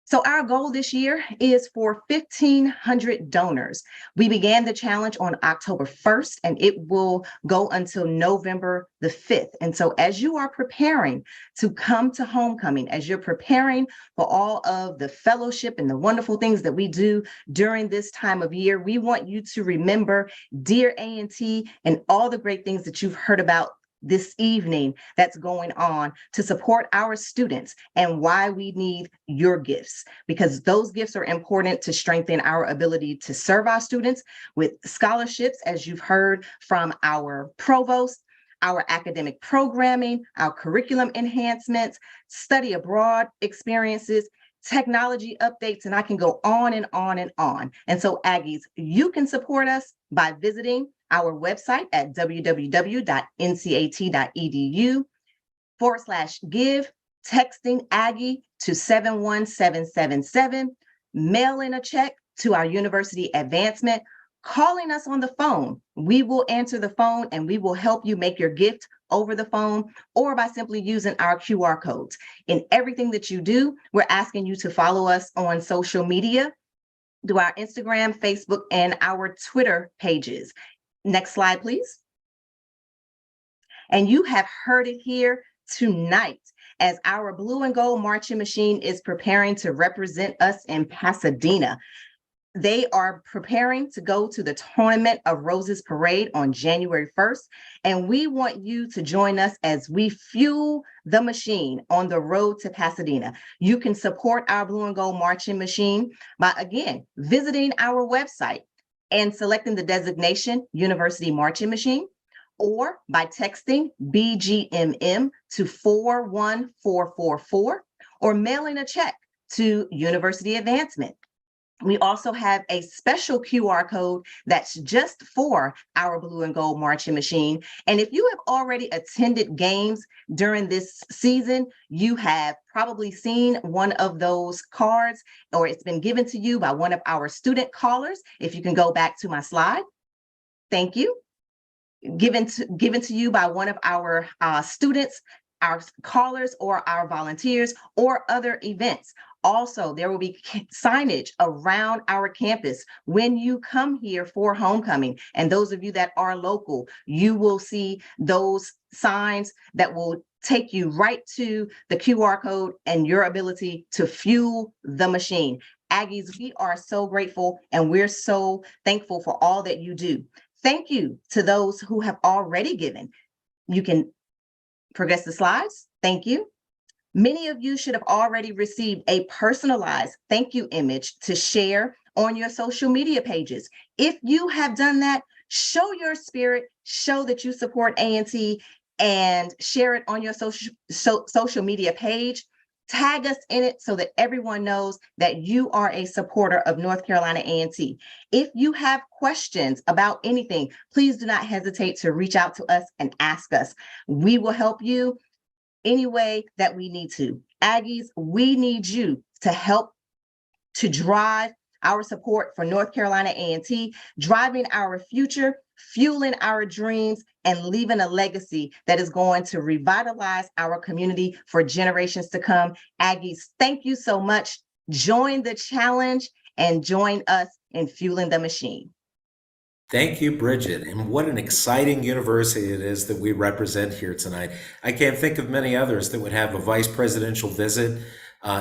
So our goal this year is for 1,500 donors. We began the challenge on October 1st, and it will go until November the 5th. And so as you are preparing to come to homecoming, as you're preparing for all of the fellowship and the wonderful things that we do during this time of year, we want you to remember Dear A&T and all the great things that you've heard about this evening that's going on to support our students, and why we need your gifts, because those gifts are important to strengthen our ability to serve our students with scholarships, as you've heard from our provost, our academic programming, our curriculum enhancements, study abroad experiences, technology updates, and I can go on and on and on. And so Aggies, you can support us by visiting our website at www.ncat.edu/give, texting Aggie to 71777, mailing a check to our university advancement, calling us on the phone. We will answer the phone and we will help you make your gift over the phone, or by simply using our QR codes. In everything that you do, we're asking you to follow us on social media, through our Instagram, Facebook, and our Twitter pages. Next slide, please. And you have heard it here tonight as our Blue and Gold Marching Machine is preparing to represent us in Pasadena. They are preparing to go to the Tournament of Roses parade on January 1st. And we want you to join us as we fuel the machine on the road to Pasadena. You can support our Blue and Gold Marching Machine by, again, visiting our website and selecting the designation University Marching Machine, or by texting BGMM to 41444, or mailing a check to University Advancement. We also have a special QR code that's just for our blue and gold marching machine. And if you have already attended games during this season, you have probably seen one of those cards, or it's been given to you by one of our student callers. If you can go back to my slide. Thank you. Given to you by one of our students, our callers, or our volunteers, or other events. Also, there will be signage around our campus when you come here for homecoming. And those of you that are local, you will see those signs that will take you right to the QR code and your ability to fuel the machine. Aggies, we are so grateful and we're so thankful for all that you do. Thank you to those who have already given. You can progress the slides. Thank you. Many of you should have already received a personalized thank you image to share on your social media pages. If you have done that, show your spirit, show that you support A&T, and share it on your social media page. Tag us in it so that everyone knows that you are a supporter of North Carolina A&T. If you have questions about anything, please do not hesitate to reach out to us and ask us. We will help you any way that we need to. Aggies, we need you to help to drive our support for North Carolina A&T, driving our future, fueling our dreams, and leaving a legacy that is going to revitalize our community for generations to come. Aggies, thank you so much. Join the challenge and join us in fueling the machine. Thank you, Bridget. And what an exciting university it is that we represent here tonight. I can't think of many others that would have a vice presidential visit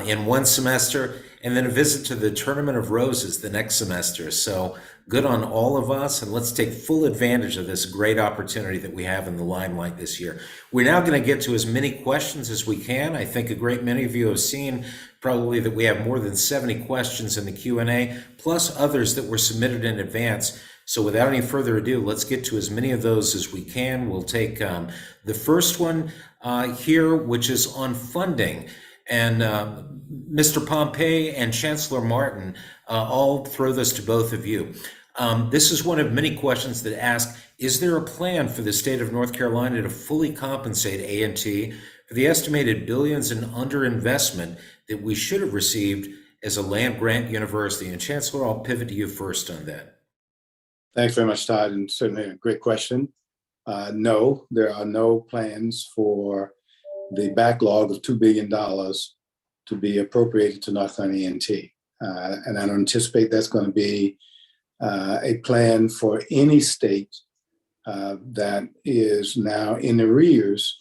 in one semester and then a visit to the Tournament of Roses the next semester. So good on all of us, and let's take full advantage of this great opportunity that we have in the limelight this year. We're now going to get to as many questions as we can. I think a great many of you have seen probably that we have more than 70 questions in the Q&A, plus others that were submitted in advance. So without any further ado, let's get to as many of those as we can. We'll take the first one here, which is on funding. And Mr. Pompey and Chancellor Martin, I'll throw this to both of you. This is one of many questions that ask, is there a plan for the state of North Carolina to fully compensate A&T for the estimated billions in underinvestment that we should have received as a land-grant university? And Chancellor, I'll pivot to you first on that. Thanks very much, Todd, and certainly a great question. No, there are no plans for the backlog of $2 billion to be appropriated to North Carolina A&T. And I don't anticipate that's going to be a plan for any state that is now in arrears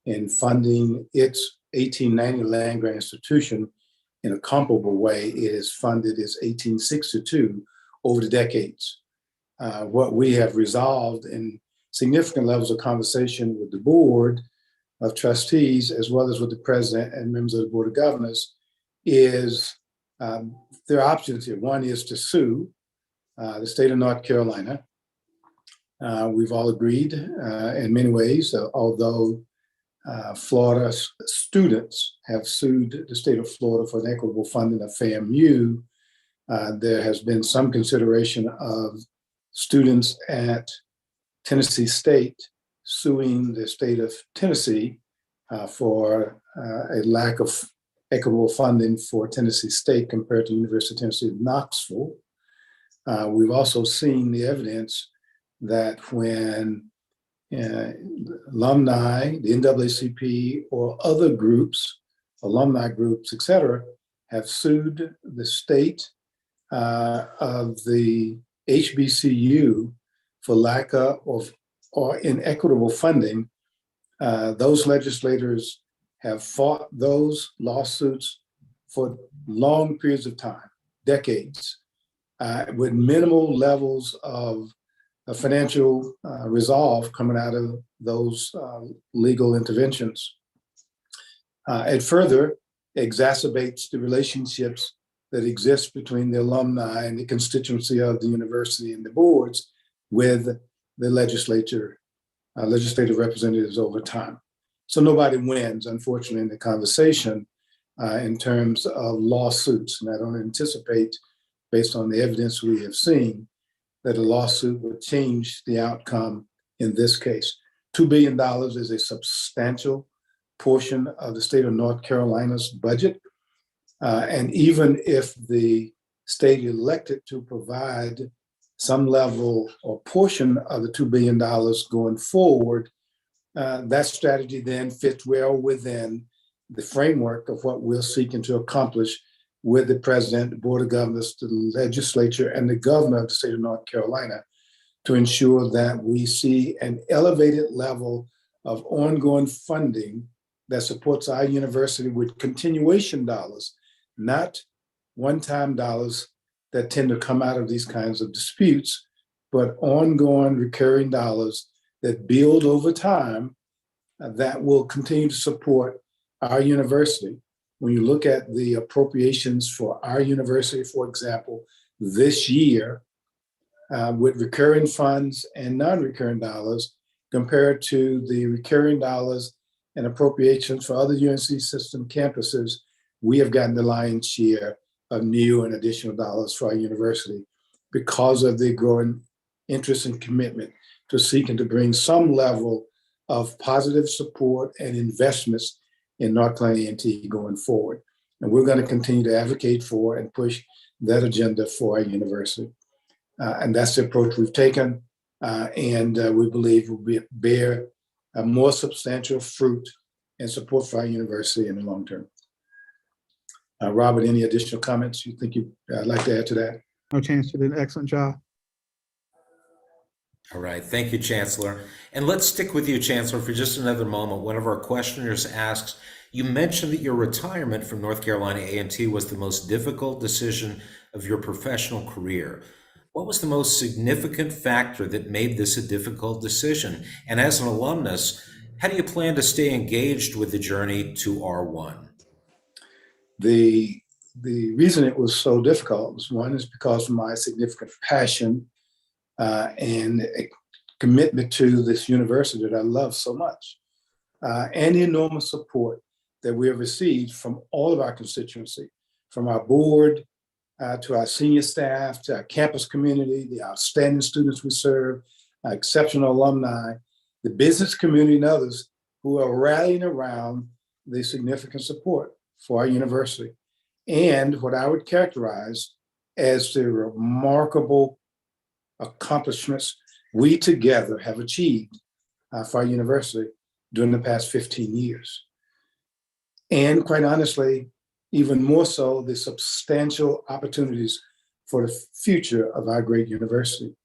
in funding its 1890 land grant institution in a comparable way it has funded its 1862 over the decades. What we have resolved in significant levels of conversation with the board of trustees, as well as with the president and members of the board of governors, is there are options here. One is to sue the state of North Carolina. We've all agreed in many ways, although Florida students have sued the state of Florida for inequitable funding of FAMU. There has been some consideration of students at Tennessee State suing the state of Tennessee for a lack of equitable funding for Tennessee State compared to the University of Tennessee of Knoxville. We've also seen the evidence that when alumni, the NAACP, or other groups, alumni groups, et cetera, have sued the state of the HBCU for lack of or inequitable funding, those legislators have fought those lawsuits for long periods of time, decades, with minimal levels of financial resolve coming out of those legal interventions. It further exacerbates the relationships that exist between the alumni and the constituency of the university and the boards with the legislative representatives over time. So nobody wins, unfortunately, in the conversation in terms of lawsuits. And I don't anticipate based on the evidence we have seen, that a lawsuit would change the outcome in this case. $2 billion is a substantial portion of the state of North Carolina's budget. And even if the state elected to provide some level or portion of the $2 billion going forward, that strategy then fits well within the framework of what we're seeking to accomplish with the president, the board of governors, the legislature, and the governor of the state of North Carolina to ensure that we see an elevated level of ongoing funding that supports our university with continuation dollars, not one-time dollars that tend to come out of these kinds of disputes, but ongoing recurring dollars that build over time that will continue to support our university. When you look at the appropriations for our university, for example, this year, with recurring funds and non-recurring dollars compared to the recurring dollars and appropriations for other UNC system campuses, we have gotten the lion's share of new and additional dollars for our university because of the growing interest and commitment to seeking to bring some level of positive support and investments in North Carolina A&T going forward. And we're going to continue to advocate for and push that agenda for our university. And that's the approach we've taken. And we believe will bear a more substantial fruit and support for our university in the long term. Robert, any additional comments you think you'd like to add to that? No, Chancellor, did an excellent job. All right, thank you, Chancellor. And let's stick with you, Chancellor, for just another moment. One of our questioners asks, you mentioned that your retirement from North Carolina A&T was the most difficult decision of your professional career. What was the most significant factor that made this a difficult decision? And as an alumnus, how do you plan to stay engaged with the journey to R1? The reason it was so difficult was, one, is because of my significant passion and a commitment to this university that I love so much, and the enormous support that we have received from all of our constituency, from our board to our senior staff, to our campus community, the outstanding students we serve, our exceptional alumni, the business community and others who are rallying around the significant support for our university and what I would characterize as the remarkable accomplishments we together have achieved for our university during the past 15 years. And quite honestly, even more so, the substantial opportunities for the future of our great university.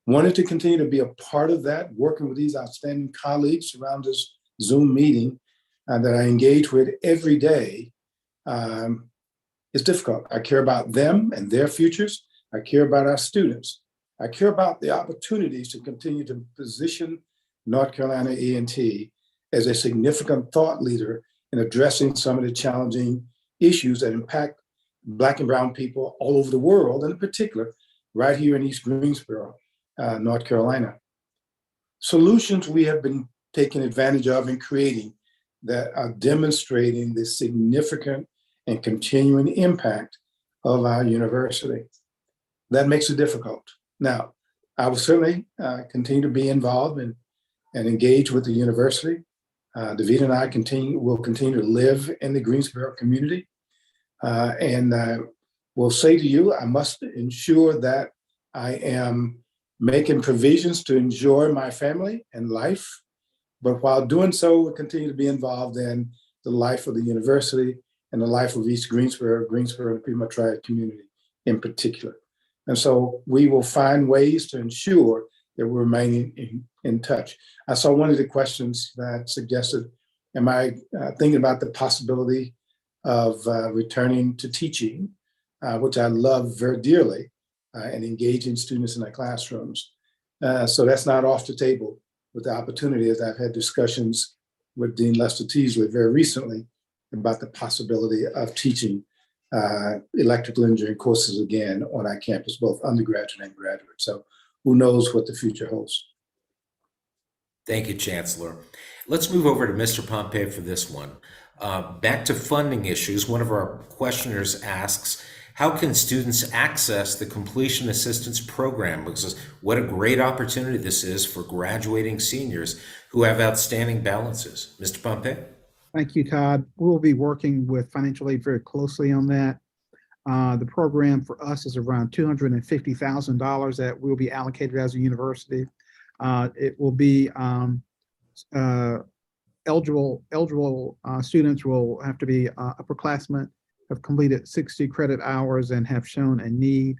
Wanted to continue to be a part of that, working with these outstanding colleagues around this Zoom meeting that I engage with every day. It's difficult. I care about them and their futures. I care about our students. I care about the opportunities to continue to position North Carolina A&T as a significant thought leader in addressing some of the challenging issues that impact Black and brown people all over the world, and in particular, right here in East Greensboro, North Carolina. Solutions we have been taking advantage of and creating that are demonstrating the significant and continuing impact of our university. That makes it difficult. Now, I will certainly continue to be involved and engage with the university. David and I will continue to live in the Greensboro community. And will say to you, I must ensure that I am making provisions to enjoy my family and life. But while doing so, we'll continue to be involved in the life of the university and the life of East Greensboro, Greensboro and Piedmont Triad community in particular. And so we will find ways to ensure that we're remaining in touch. I saw one of the questions that suggested, am I thinking about the possibility of returning to teaching, which I love very dearly, and engaging students in their classrooms. So that's not off the table with the opportunity, as I've had discussions with Dean Lester Teasley very recently about the possibility of teaching electrical engineering courses again on our campus, both undergraduate and graduate. So who knows what the future holds. Thank you, Chancellor. Let's move over to Mr. Pompey for this one. Back to funding issues, one of our questioners asks, How can students access the Completion Assistance Program? Because what a great opportunity this is for graduating seniors who have outstanding balances. Mr. Pompey? Thank you, Todd. We'll be working with financial aid very closely on that. The program for us is around $250,000 that will be allocated as a university. It will be eligible students will have to be upperclassmen, have completed 60 credit hours, and have shown a need.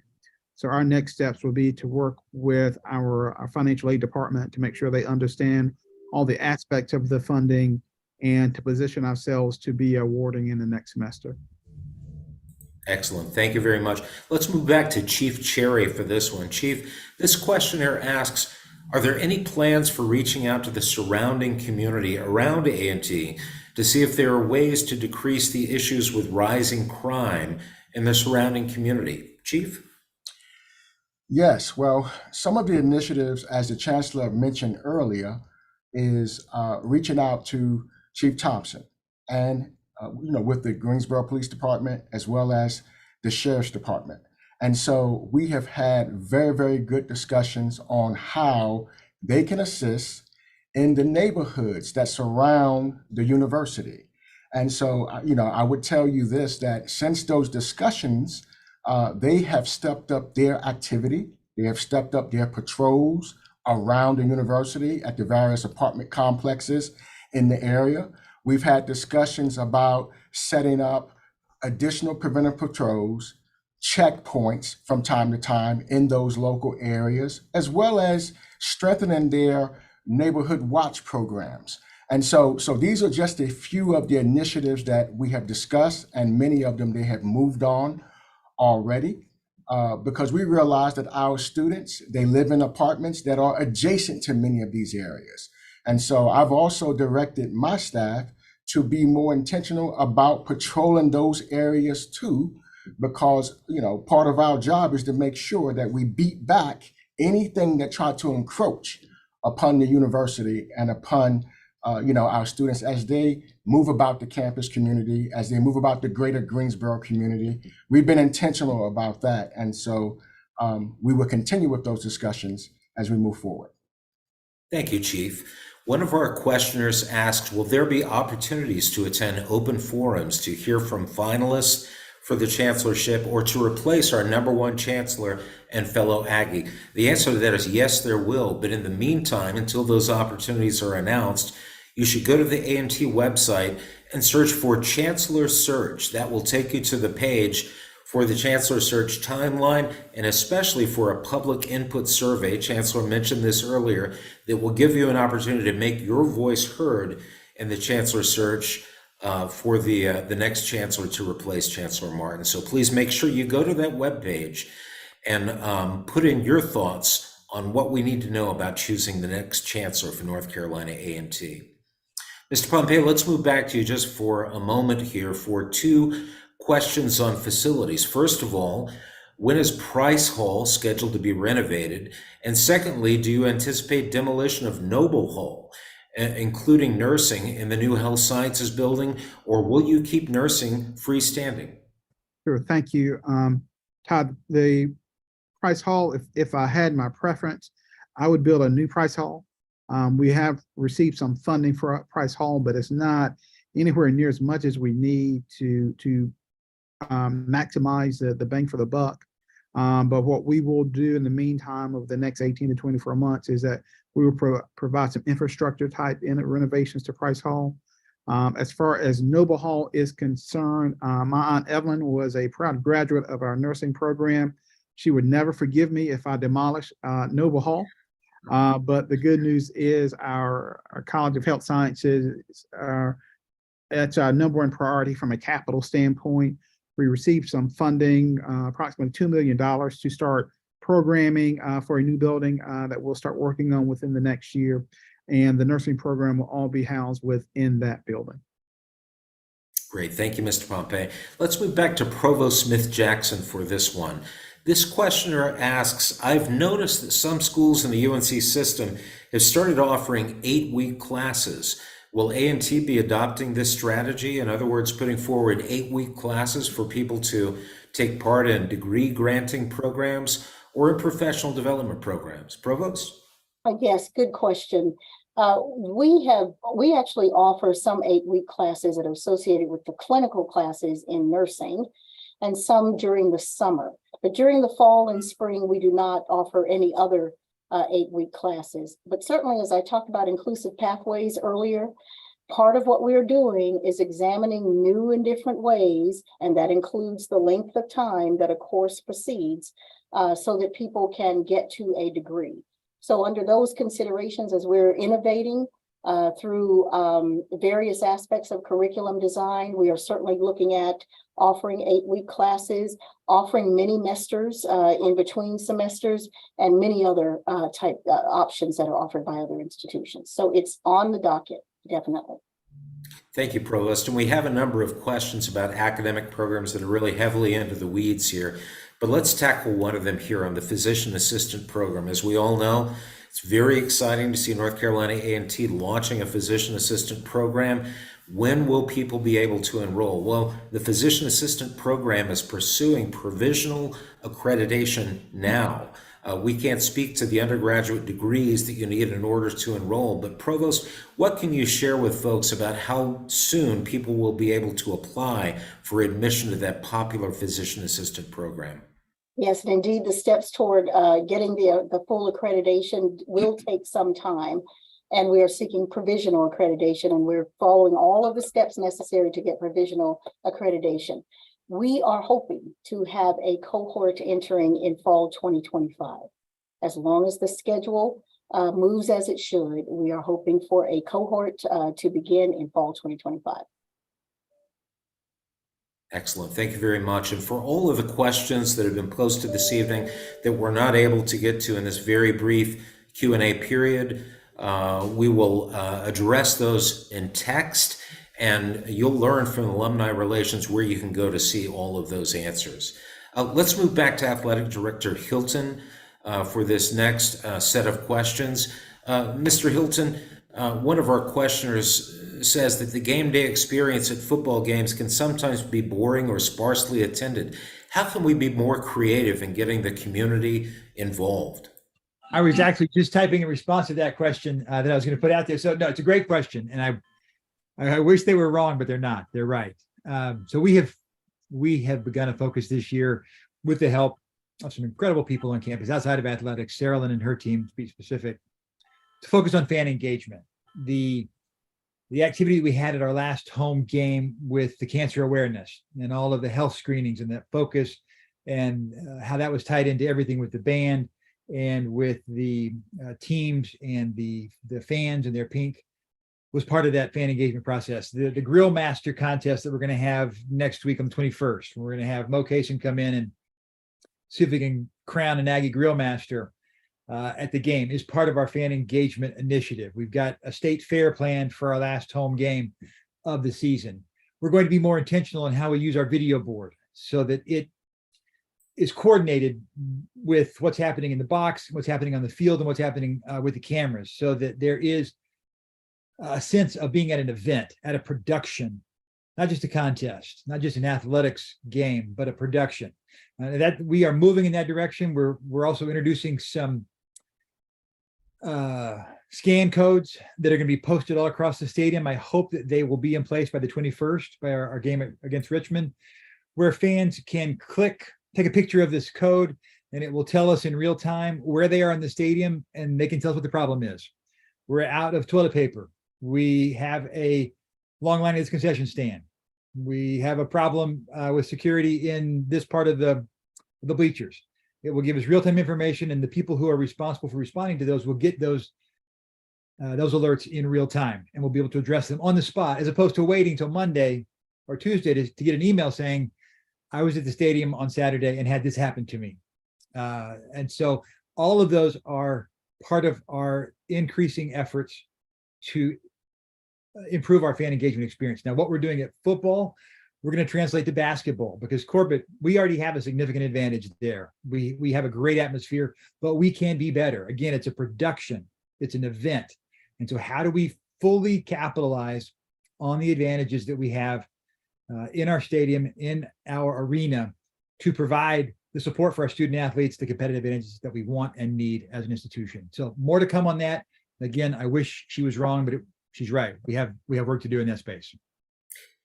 So our next steps will be to work with our financial aid department to make sure they understand all the aspects of the funding and to position ourselves to be awarding in the next semester. Excellent. Thank you very much. Let's move back to Chief Cherry for this one. Chief, this questioner asks, are there any plans for reaching out to the surrounding community around A&T to see if there are ways to decrease the issues with rising crime in the surrounding community? Chief? Yes, well, some of the initiatives, as the Chancellor mentioned earlier, is reaching out to Chief Thompson and with the Greensboro Police Department as well as the Sheriff's Department. And so we have had very, very good discussions on how they can assist in the neighborhoods that surround the university. And so, I would tell you this, that since those discussions, they have stepped up their activity. They have stepped up their patrols around the university at the various apartment complexes in the area. We've had discussions about setting up additional preventive patrols, checkpoints from time to time in those local areas, as well as strengthening their neighborhood watch programs. And so these are just a few of the initiatives that we have discussed, and many of them they have moved on already, because we realize that our students, they live in apartments that are adjacent to many of these areas. And so I've also directed my staff to be more intentional about patrolling those areas too, because part of our job is to make sure that we beat back anything that tried to encroach upon the university and upon our students as they move about the campus community, as they move about the greater Greensboro community. We've been intentional about that, and so we will continue with those discussions as we move forward. Thank you, Chief. One of our questioners asked, will there be opportunities to attend open forums to hear from finalists for the chancellorship or to replace our #1 chancellor and fellow Aggie? The answer to that is yes, there will. But in the meantime, until those opportunities are announced, you should go to the A&T website and search for Chancellor Search. That will take you to the page for the Chancellor Search timeline, and especially for a public input survey. Chancellor mentioned this earlier, that will give you an opportunity to make your voice heard in the Chancellor Search for the next chancellor to replace Chancellor Martin. So please make sure you go to that webpage and put in your thoughts on what we need to know about choosing the next chancellor for North Carolina A&T. Mr. Pompey, let's move back to you just for a moment here for two questions on facilities. First of all, when is Price Hall scheduled to be renovated? And secondly, do you anticipate demolition of Noble Hall, including nursing, in the new health sciences building, or will you keep nursing freestanding? Sure, thank you. Todd, the Price Hall, if I had my preference, I would build a new Price Hall. We have received some funding for Price Hall, but it's not anywhere near as much as we need to maximize the bang for the buck. But what we will do in the meantime over the next 18 to 24 months is that we will provide some infrastructure type renovations to Price Hall. As far as Noble Hall is concerned, my Aunt Evelyn was a proud graduate of our nursing program. She would never forgive me if I demolish Noble Hall. But the good news is our College of Health Sciences, that's our #1 priority from a capital standpoint. We received some funding, approximately $2 million to start programming for a new building that we'll start working on within the next year. And the nursing program will all be housed within that building. Great, thank you, Mr. Pompey. Let's move back to Provost Smith-Jackson for this one. This questioner asks, I've noticed that some schools in the UNC system have started offering 8-week classes, Will A&T be adopting this strategy? In other words, putting forward 8-week classes for people to take part in degree granting programs or in professional development programs? Provost? Yes, good question. We actually offer some 8-week classes that are associated with the clinical classes in nursing and some during the summer. But during the fall and spring, we do not offer any other 8-week classes. But certainly, as I talked about inclusive pathways earlier, part of what we're doing is examining new and different ways, and that includes the length of time that a course proceeds, so that people can get to a degree. So under those considerations, as we're innovating through various aspects of curriculum design, we are certainly looking at offering 8-week classes, offering mini semesters in between semesters, and many other type options that are offered by other institutions. So it's on the docket, definitely. Thank you, Provost. And we have a number of questions about academic programs that are really heavily into the weeds here. But let's tackle one of them here on the physician assistant program. As we all know, it's very exciting to see North Carolina A&T launching a physician assistant program. When will people be able to enroll? Well, the physician assistant program is pursuing provisional accreditation now. We can't speak to the undergraduate degrees that you need in order to enroll, but Provost, what can you share with folks about how soon people will be able to apply for admission to that popular physician assistant program? Yes, and indeed, the steps toward getting the full accreditation will take some time, and we are seeking provisional accreditation, and we're following all of the steps necessary to get provisional accreditation. We are hoping to have a cohort entering in fall 2025. As long as the schedule moves as it should, we are hoping for a cohort to begin in fall 2025. Excellent. Thank you very much. And for all of the questions that have been posted this evening that we're not able to get to in this very brief Q&A period, we will address those in text, and you'll learn from Alumni Relations where you can go to see all of those answers. Let's move back to Athletic Director Hilton for this next set of questions. Mr. Hilton, one of our questioners says that the game day experience at football games can sometimes be boring or sparsely attended. How can we be more creative in getting the community involved? I was actually just typing in response to that question that I was going to put out there. So no, it's a great question. And I wish they were wrong, but they're not. They're right. So we have begun a focus this year with the help of some incredible people on campus outside of athletics, Sarah and her team, to be specific, to focus on fan engagement. The activity we had at our last home game with the cancer awareness and all of the health screenings and that focus, and how that was tied into everything with the band and with the teams and the fans and their pink, was part of that fan engagement process. The Grill Master contest that we're going to have next week on the 21st, we're going to have Mo Cason come in and see if we can crown an Aggie Grill Master at the game, is part of our fan engagement initiative. We've got a state fair planned for our last home game of the season. We're going to be more intentional in how we use our video board so that it is coordinated with what's happening in the box, what's happening on the field, and what's happening with the cameras, so that there is a sense of being at an event, at a production, not just a contest, not just an athletics game, but a production. That we are moving in that direction. We're also introducing some scan codes that are going to be posted all across the stadium. I hope that they will be in place by the 21st, by our game against Richmond, where fans can take a picture of this code, and it will tell us in real time where they are in the stadium, and they can tell us what the problem is. We're out of toilet paper. We have a long line at this concession stand. We have a problem with security in this part of the bleachers. It will give us real-time information, and the people who are responsible for responding to those will get those alerts in real time, and we'll be able to address them on the spot, as opposed to waiting till Monday or Tuesday to get an email saying, I was at the stadium on Saturday and had this happen to me. And so all of those are part of our increasing efforts to improve our fan engagement experience. Now, what we're doing at football, we're going to translate to basketball, because Corbett, we already have a significant advantage there. We have a great atmosphere, but we can be better. Again, it's a production, it's an event. And so how do we fully capitalize on the advantages that we have in our stadium, in our arena, to provide the support for our student athletes, the competitive advantages that we want and need as an institution. So more to come on that. Again, I wish she was wrong, but she's right. We have work to do in that space.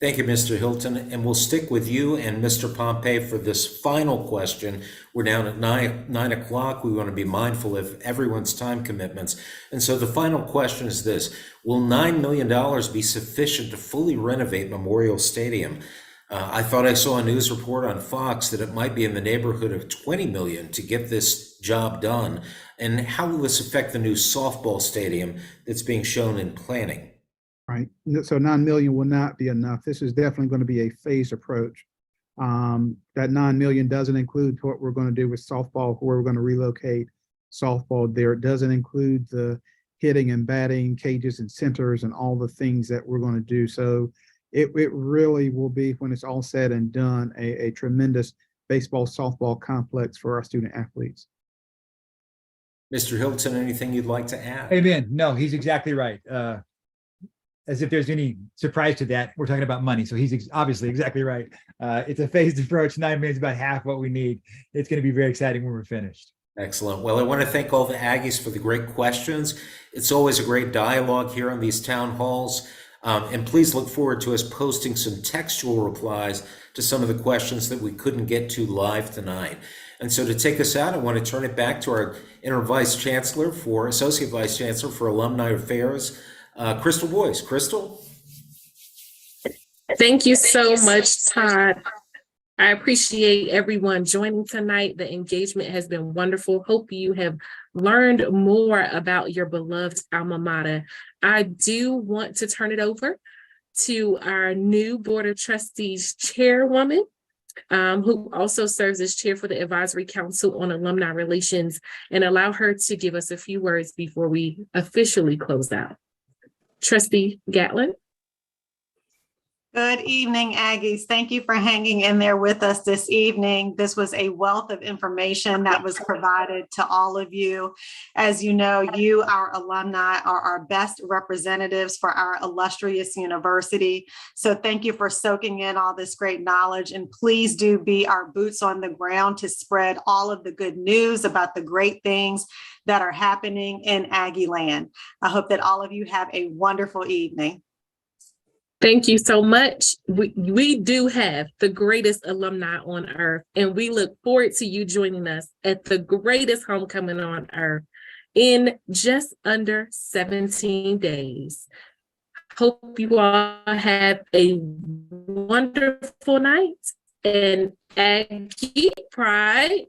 Thank you, Mr. Hilton. And we'll stick with you and Mr. Pompey for this final question. We're down at 9 o'clock. We want to be mindful of everyone's time commitments. And so the final question is this: will $9 million be sufficient to fully renovate Memorial Stadium? I thought I saw a news report on Fox that it might be in the neighborhood of $20 million to get this job done. And how will this affect the new softball stadium that's being shown in planning? Right. So 9 million will not be enough. This is definitely going to be a phased approach. That 9 million doesn't include what we're going to do with softball, where we're going to relocate softball there. It doesn't include the hitting and batting cages and centers and all the things that we're going to do. So it really will be, when it's all said and done, a tremendous baseball, softball complex for our student athletes. Mr. Hilton, anything you'd like to add? Amen. No, he's exactly right. As if there's any surprise to that, we're talking about money. So he's obviously exactly right. It's a phased approach. 9 million is about half what we need. It's going to be very exciting when we're finished. Excellent. Well, I want to thank all the Aggies for the great questions. It's always a great dialogue here on these town halls. And please look forward to us posting some textual replies to some of the questions that we couldn't get to live tonight. And so to take us out, I want to turn it back to our Associate Vice Chancellor for Alumni Affairs, Crystal Boyce. Crystal? Thank you so much, Todd. I appreciate everyone joining tonight. The engagement has been wonderful. Hope you have learned more about your beloved alma mater. I do want to turn it over to our new Board of Trustees chairwoman, who also serves as chair for the Advisory Council on Alumni Relations, and allow her to give us a few words before we officially close out. Trustee Gatlin. Good evening, Aggies. Thank you for hanging in there with us this evening. This was a wealth of information that was provided to all of you. As you know, you, our alumni, are our best representatives for our illustrious university. So thank you for soaking in all this great knowledge. And please do be our boots on the ground to spread all of the good news about the great things that are happening in Aggie land. I hope that all of you have a wonderful evening. Thank you so much. We do have the greatest alumni on earth, and we look forward to you joining us at the greatest homecoming on earth in just under 17 days. Hope you all have a wonderful night, and Aggie Pride